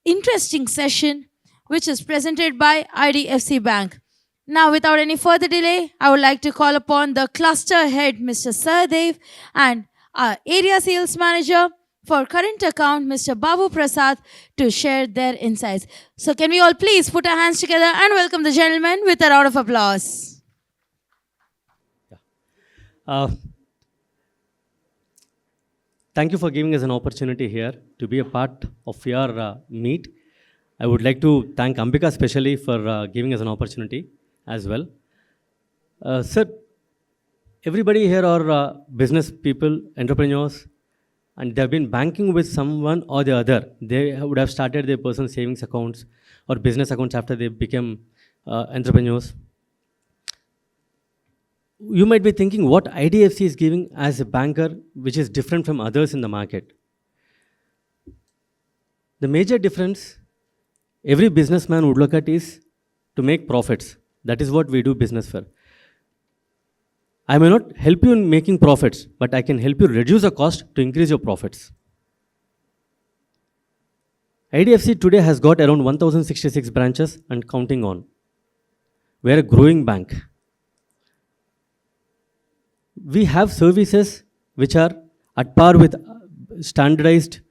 interesting session which is presented by IDFC Bank. Now, without any further delay, I would like to call upon the cluster head, Mr. Sardev, and our area sales manager for current account, Mr. Babu Prasad, to share their insights. So can we all please put our hands together and welcome the gentleman with a round of applause. Thank you for giving us an opportunity here to be a part of your meet. I would like to thank Ambika especially for giving us an opportunity as well. Sir, everybody here are business people, entrepreneurs, and they have been banking with someone or the other. They would have started their personal savings accounts or business accounts after they became entrepreneurs. You might be thinking what IDFC is giving as a banker, which is different from others in the market. The major difference every businessman would look at is to make profits. That is what we do business for. I may not help you in making profits, but I can help you reduce the cost to increase your profits. IDFC today has got around 1,066 branches and counting on. We are a growing bank. We have services which are at par with standardized,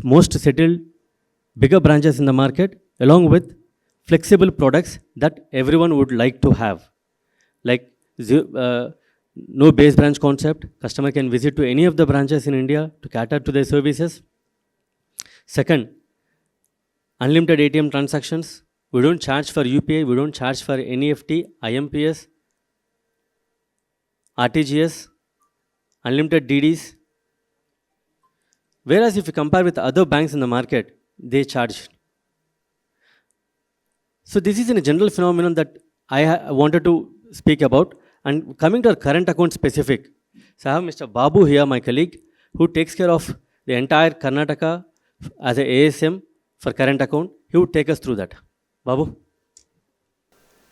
most settled, bigger branches in the market, along with flexible products that everyone would like to have. Like no base branch concept. Customer can visit to any of the branches in India to cater to their services. Second, unlimited ATM transactions. We don't charge for UPI, we don't charge for NEFT, IMPS, RTGS, unlimited DDs. Whereas if you compare with other banks in the market, they charge. So this is a general phenomenon that I wanted to speak about. And coming to our current account specific, so I have Mr. Babu here, my colleague, who takes care of the entire Karnataka as an ASM for current account. He would take us through that. Babu.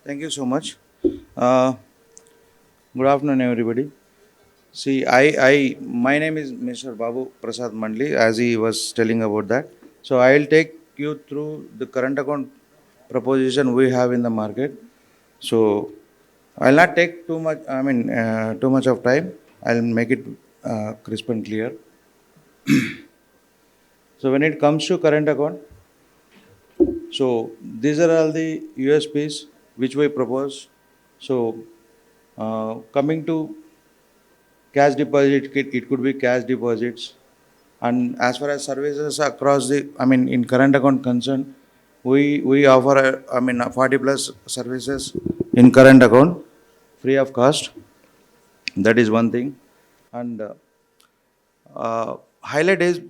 Thank you so much. Good afternoon, everybody. See, my name is Mr. Babu Prasad Mandli, as he was telling about that. So I will take you through the current account proposition we have in the market. So I'll not take too much of time. I'll make it crisp and clear. So when it comes to current account, so these are all the USPs which we propose. So coming to cash deposit, it could be cash deposits. And as far as services across the, in current account concern, we offer 40 plus services in current account free of cost. That is one thing. And highlight is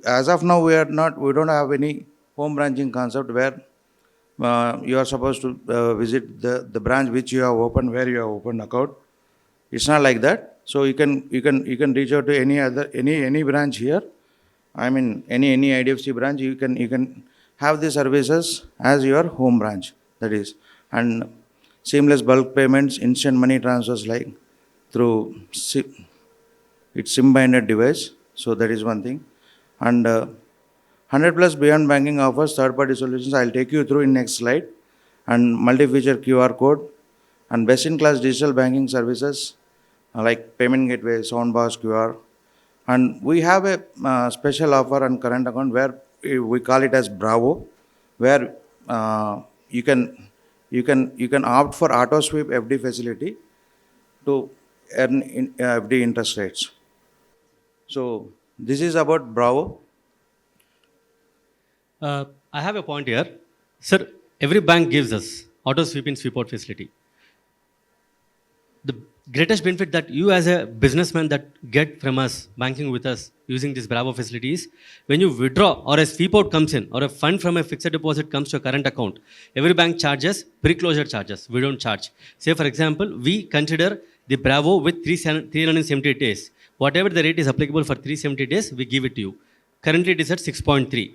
as of now we don't have any home branching concept where you are supposed to visit the branch which you have opened, where you have opened account. It's not like that. So you can reach out to any branch here. Any IDFC branch, you can have the services as your home branch. That is, and seamless bulk payments, instant money transfers like through it's SIM-binded device. So that is one thing. And 100 plus beyond banking offers third-party solutions. I'll take you through in next slide. And multi-feature QR code and best-in-class digital banking services like payment gateway, soundbox, QR. And we have a special offer on current account where we call it as Bravo, where you can opt for auto sweep FD facility to earn FD interest rates. So this is about Bravo. I have a point here. Sir, every bank gives us auto sweep in sweep out facility. The greatest benefit that you as a businessman that get from us banking with us using this Bravo facility is when you withdraw or a sweep out comes in or a fund from a fixed deposit comes to a current account, every bank charges pre-closure charges. We don't charge. Say for example, we consider the Bravo with 370 days. Whatever the rate is applicable for 370 days, we give it to you. Currently it is at 6.3.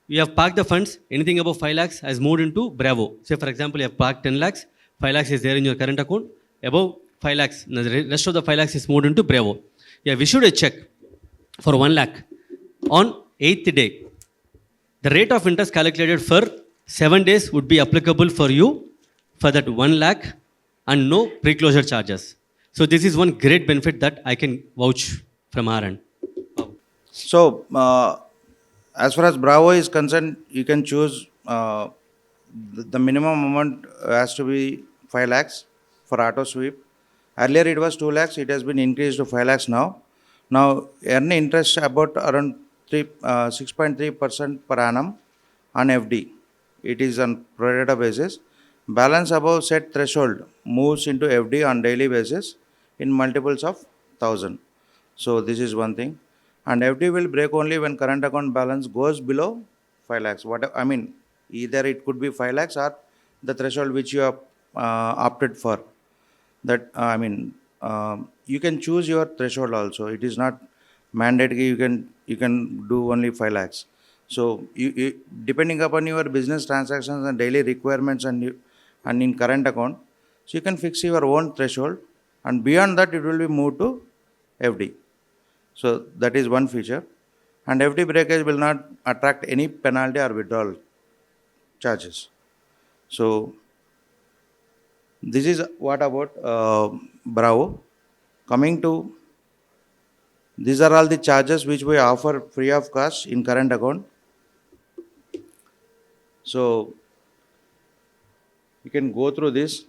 We have parked the funds, anything above 5 lakhs has moved into Bravo. Say for example, you have parked 10 lakhs, 5 lakhs is there in your current account, above 5 lakhs, the rest of the 5 lakhs is moved into Bravo. Yeah, we issued a check for 1 lakh on 8th day. The rate of interest calculated for 7 days would be applicable for you for that 1 lakh and no pre-closure charges. So this is one great benefit that I can vouch from our end. So, as far as Bravo is concerned, you can choose the minimum amount has to be 5 lakhs for auto sweep. Earlier it was 2 lakhs, it has been increased to 5 lakhs now. Now, earn interest about around 6.3% per annum on FD. It is on pro rata basis. Balance above set threshold moves into FD on daily basis in multiples of 1,000. So, this is one thing. And FD will break only when current account balance goes below 5 lakhs. Either it could be 5 lakhs or the threshold which you have opted for. That you can choose your threshold also. It is not mandatory. You can do only 5 lakhs. So you depending upon your business transactions and daily requirements and in current account, so you can fix your own threshold, and beyond that it will be moved to FD. So that is one feature, and FD breakage will not attract any penalty or withdrawal charges. So this is what about Bravo. Coming to, these are all the charges which we offer free of cost in current account. So you can go through this.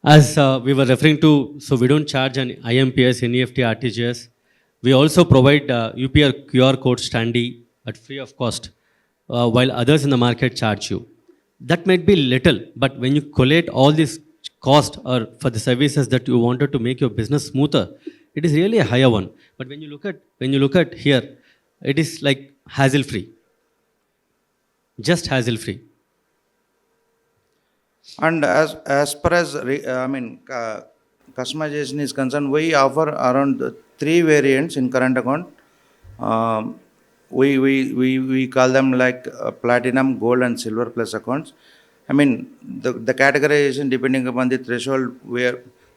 As we were referring to, so we don't charge an IMPS, NEFT, RTGS. We also provide UPR QR code standee at free of cost, while others in the market charge you. That might be little, but when you collate all this cost or for the services that you wanted to make your business smoother, it is really a higher one. But when you look at here, it is like hassle-free, just hassle-free. And as far as customization is concerned, we offer around 3 variants in current account. We call them like platinum, gold, and silver plus accounts. The categorization depending upon the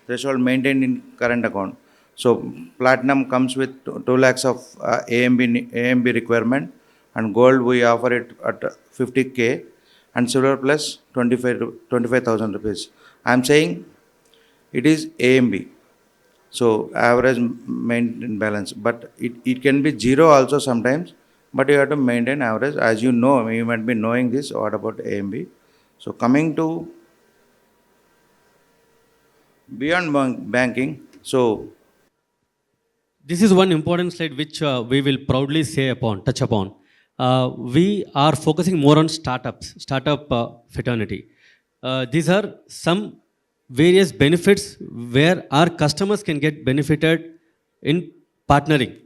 threshold maintained in current account. So platinum comes with 2 lakhs of AMB requirement, and gold we offer it at 50K, and silver plus 25,000 rupees. I am saying it is AMB. So average maintain balance, but it can be zero also sometimes, but you have to maintain average. As you know, you might be knowing this. What about AMB? So coming to beyond banking, so this is one important slide which we will proudly touch upon. We are focusing more on startup fraternity. These are some various benefits where our customers can get benefited in partnering.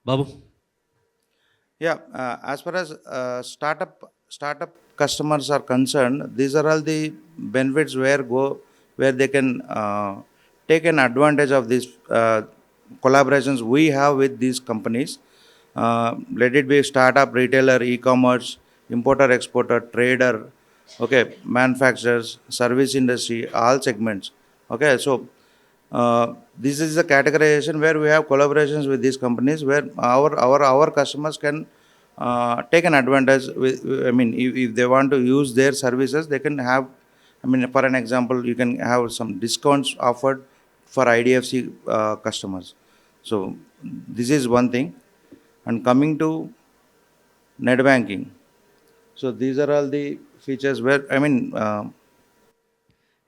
Babu? Yeah, as far as startup customers are concerned, these are all the benefits where they can take an advantage of these collaborations we have with these companies. Let it be startup, retailer, e-commerce, importer, exporter, trader, okay, manufacturers, service industry, all segments. Okay, so this is the categorization where we have collaborations with these companies where our customers can take an advantage. If they want to use their services, they can have. For an example, you can have some discounts offered for IDFC customers. So this is one thing. And coming to net banking, so these are all the features where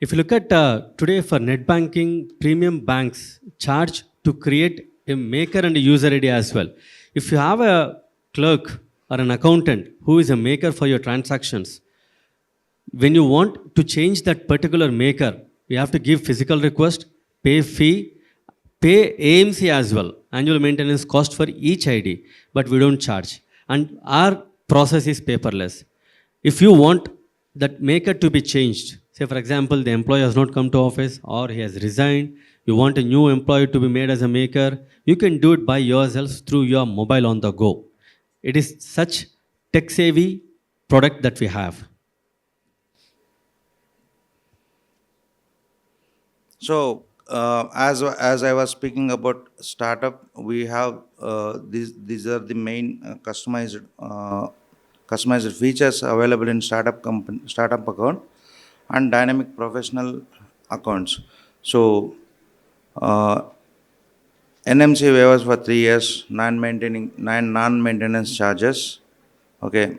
if you look at today for net banking, premium banks charge to create a maker and a user ID as well. If you have a clerk or an accountant who is a maker for your transactions, when you want to change that particular maker, you have to give physical request, pay fee, pay AMC as well, annual maintenance cost for each ID, but we don't charge. And our process is paperless. If you want that maker to be changed, say for example, the employee has not come to office or he has resigned, you want a new employee to be made as a maker, you can do it by yourself through your mobile on the go. It is such tech-savvy product that we have. So, as I was speaking about startup, we have these are the main customized features available in startup account and dynamic professional accounts. So, NMC waivers for 3 years, non-maintenance charges. Okay,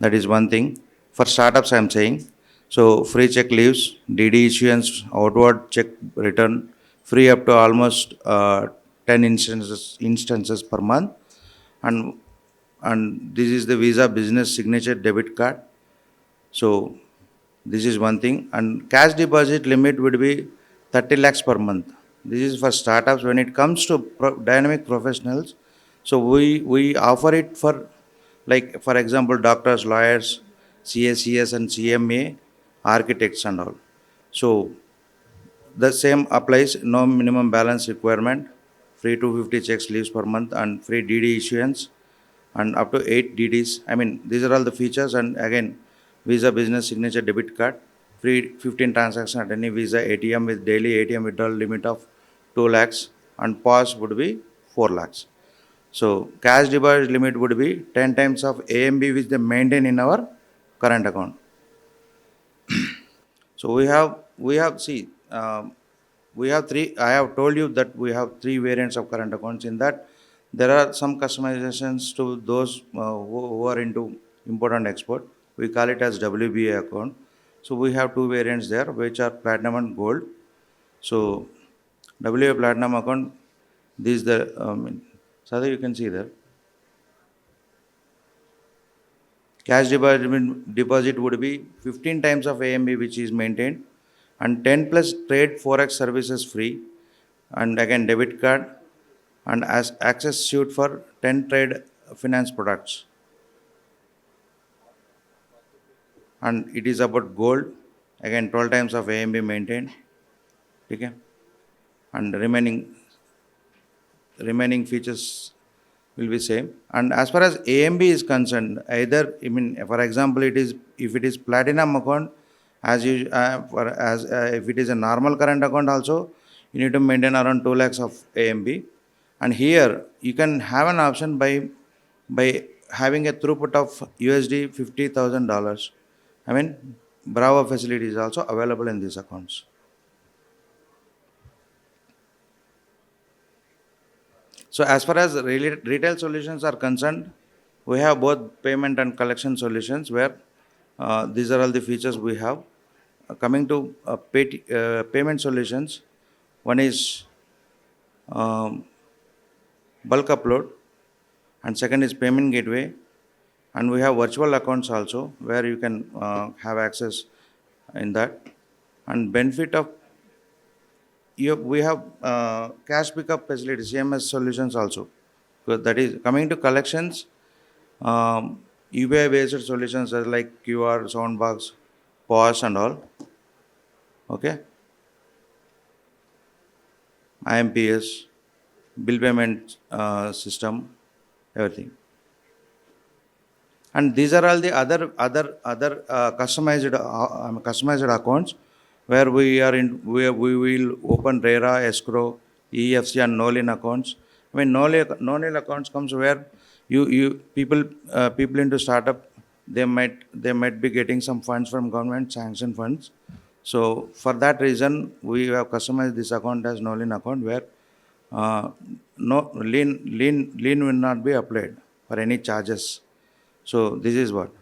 that is one thing. For startups, I am saying. So free check leaves, DD issuance, outward check return, free up to almost 10 instances per month, and this is the Visa Business Signature debit card. So this is one thing, and cash deposit limit would be 30 lakhs per month. This is for startups. When it comes to dynamic professionals, so we offer it for, like for example, doctors, lawyers, CACS and CMA, architects and all. So the same applies, no minimum balance requirement, free 250 checks leaves per month and free DD issuance and up to 8 DDs. I mean, these are all the features, and again, Visa Business Signature debit card, free 15 transactions at any Visa ATM with daily ATM withdrawal limit of 2 lakhs and POS would be 4 lakhs. So cash deposit limit would be 10 times of AMB which they maintain in our current account. So we have three. I have told you that we have 3 variants of current accounts. In that, there are some customizations to those who are into import and export. We call it as WBA account. So we have 2 variants there, which are platinum and gold. So WBA platinum account, this is the Sada, you can see there. Cash deposit would be 15 times of AMB which is maintained, and 10 plus trade forex services free, and again debit card and as access suite for 10 trade finance products. And it is about gold, again 12 times of AMB maintained. Okay? And remaining features will be same. And as far as AMB is concerned, either, I mean, for example, if it is platinum account, if it is a normal current account also, you need to maintain around 2 lakhs of AMB. And here you can have an option by having a throughput of USD $50,000. I mean, Bravo facility is also available in these accounts. So as far as retail solutions are concerned, we have both payment and collection solutions where these are all the features we have. Coming to payment solutions, one is bulk upload, and second is payment gateway, and we have virtual accounts also where you can have access in that. And benefit of we have cash pickup facilities, CMS solutions also. So that is coming to collections, UPI based solutions are like QR, Soundbox, POS and all. Okay. IMPS, bill payment system, everything. And these are all the other customized accounts where we will open RERA, escrow, EFC and no-lien accounts. I mean, no-lien accounts comes where people into startup, they might be getting some funds from government, sanction funds. So for that reason, we have customized this account as no-lien account where no lien will not be applied for any charges. So this is what.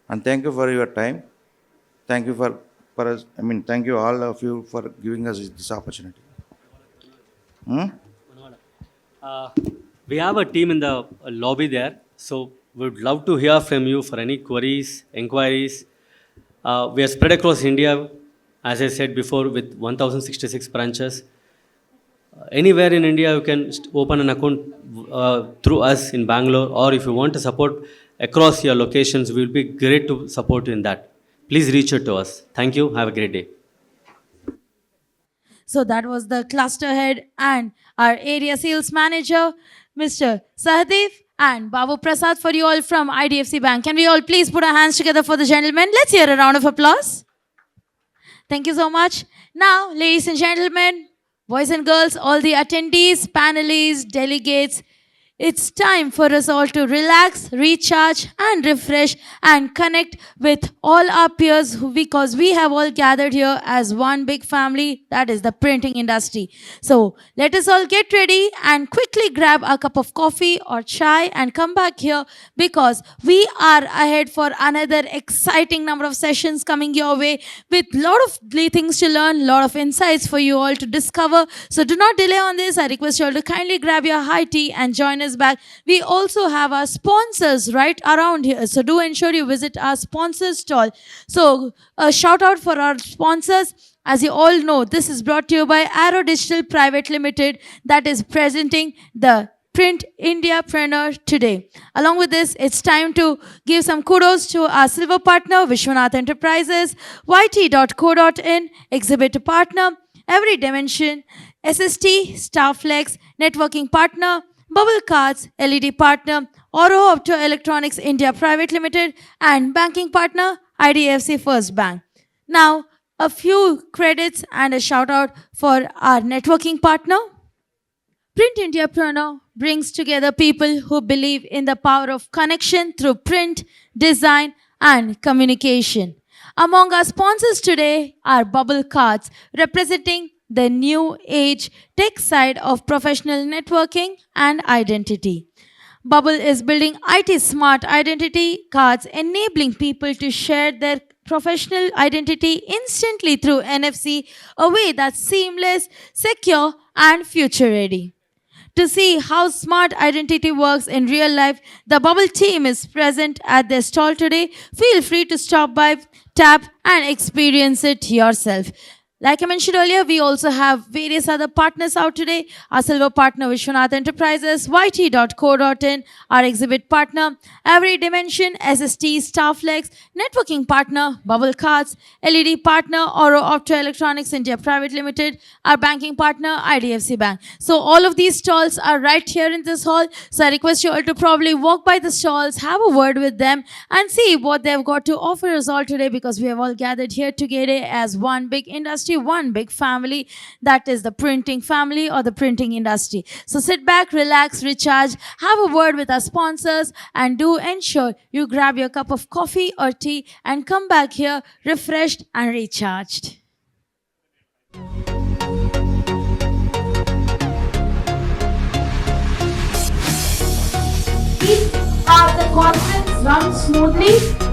And thank you for your time. Thank you thank you all of you for giving us this opportunity. We have a team in the lobby there. So We would love to hear from you for any queries, inquiries. We are spread across India, as I said before, with 1066 branches. Anywhere in India, you can open an account through us in Bangalore, or if you want to support across your locations, we will be great to support you in that. Please reach out to us. Thank you. Have a great day. So that was the cluster head and our area sales manager, Mr. Sahadev and Babu Prasad for you all from IDFC Bank. Can we all please put our hands together for the gentlemen? Let's hear a round of applause. Thank you so much. Now, ladies and gentlemen, boys and girls, all the attendees, panelists, delegates, it's time for us all to relax, recharge and refresh and connect with all our peers because we have all gathered here as one big family, that is the printing industry. So let us all get ready and quickly grab a cup of coffee or chai and come back here because we are ahead for another exciting number of sessions coming your way with a lot of things to learn, lot of insights for you all to discover. So do not delay on this. I request you all to kindly grab your high tea and join us back. We also have our sponsors right around here. So do ensure you visit our sponsors stall. So a shout out for our sponsors. As you all know, this is brought to you by Aero Digital Private Limited that is presenting the Print Indiapreneur today. Along with this, it's time to give some kudos to our silver partner, Vishwanath Enterprises, yt.co.in, exhibitor partner, Every Dimension, SST, Starflex, networking partner, Bubble Cards, LED partner, Oro Opto Electronics India Private Limited, and banking partner, IDFC First Bank. Now, a few credits and a shout out for our networking partner. Print Indiapreneur brings together people who believe in the power of connection through print, design, and communication. Among our sponsors today are Bubble Cards, representing the new age tech side of professional networking and identity. Bubble is building IT smart identity cards, enabling people to share their professional identity instantly through NFC, a way that's seamless, secure, and future ready. To see how smart identity works in real life, the Bubble team is present at their stall today. Feel free to stop by, tap, and experience it yourself. Like I mentioned earlier, we also have various other partners out today. Our silver partner, Vishwanath Enterprises, yt.co.in, our exhibit partner, Every Dimension, SST, Starflex, networking partner, Bubble Cards, LED partner, Oro Opto Electronics India Private Limited, our banking partner, IDFC Bank. So all of these stalls are right here in this hall. So I request you all to probably walk by the stalls, have a word with them, and see what they've got to offer us all today because we have all gathered here together as one big industry, one big family, that is the printing family or the printing industry. So sit back, relax, recharge, have a word with our sponsors, and do ensure you grab your cup of coffee or tea and come back here refreshed and recharged. Keep the conference run smoothly.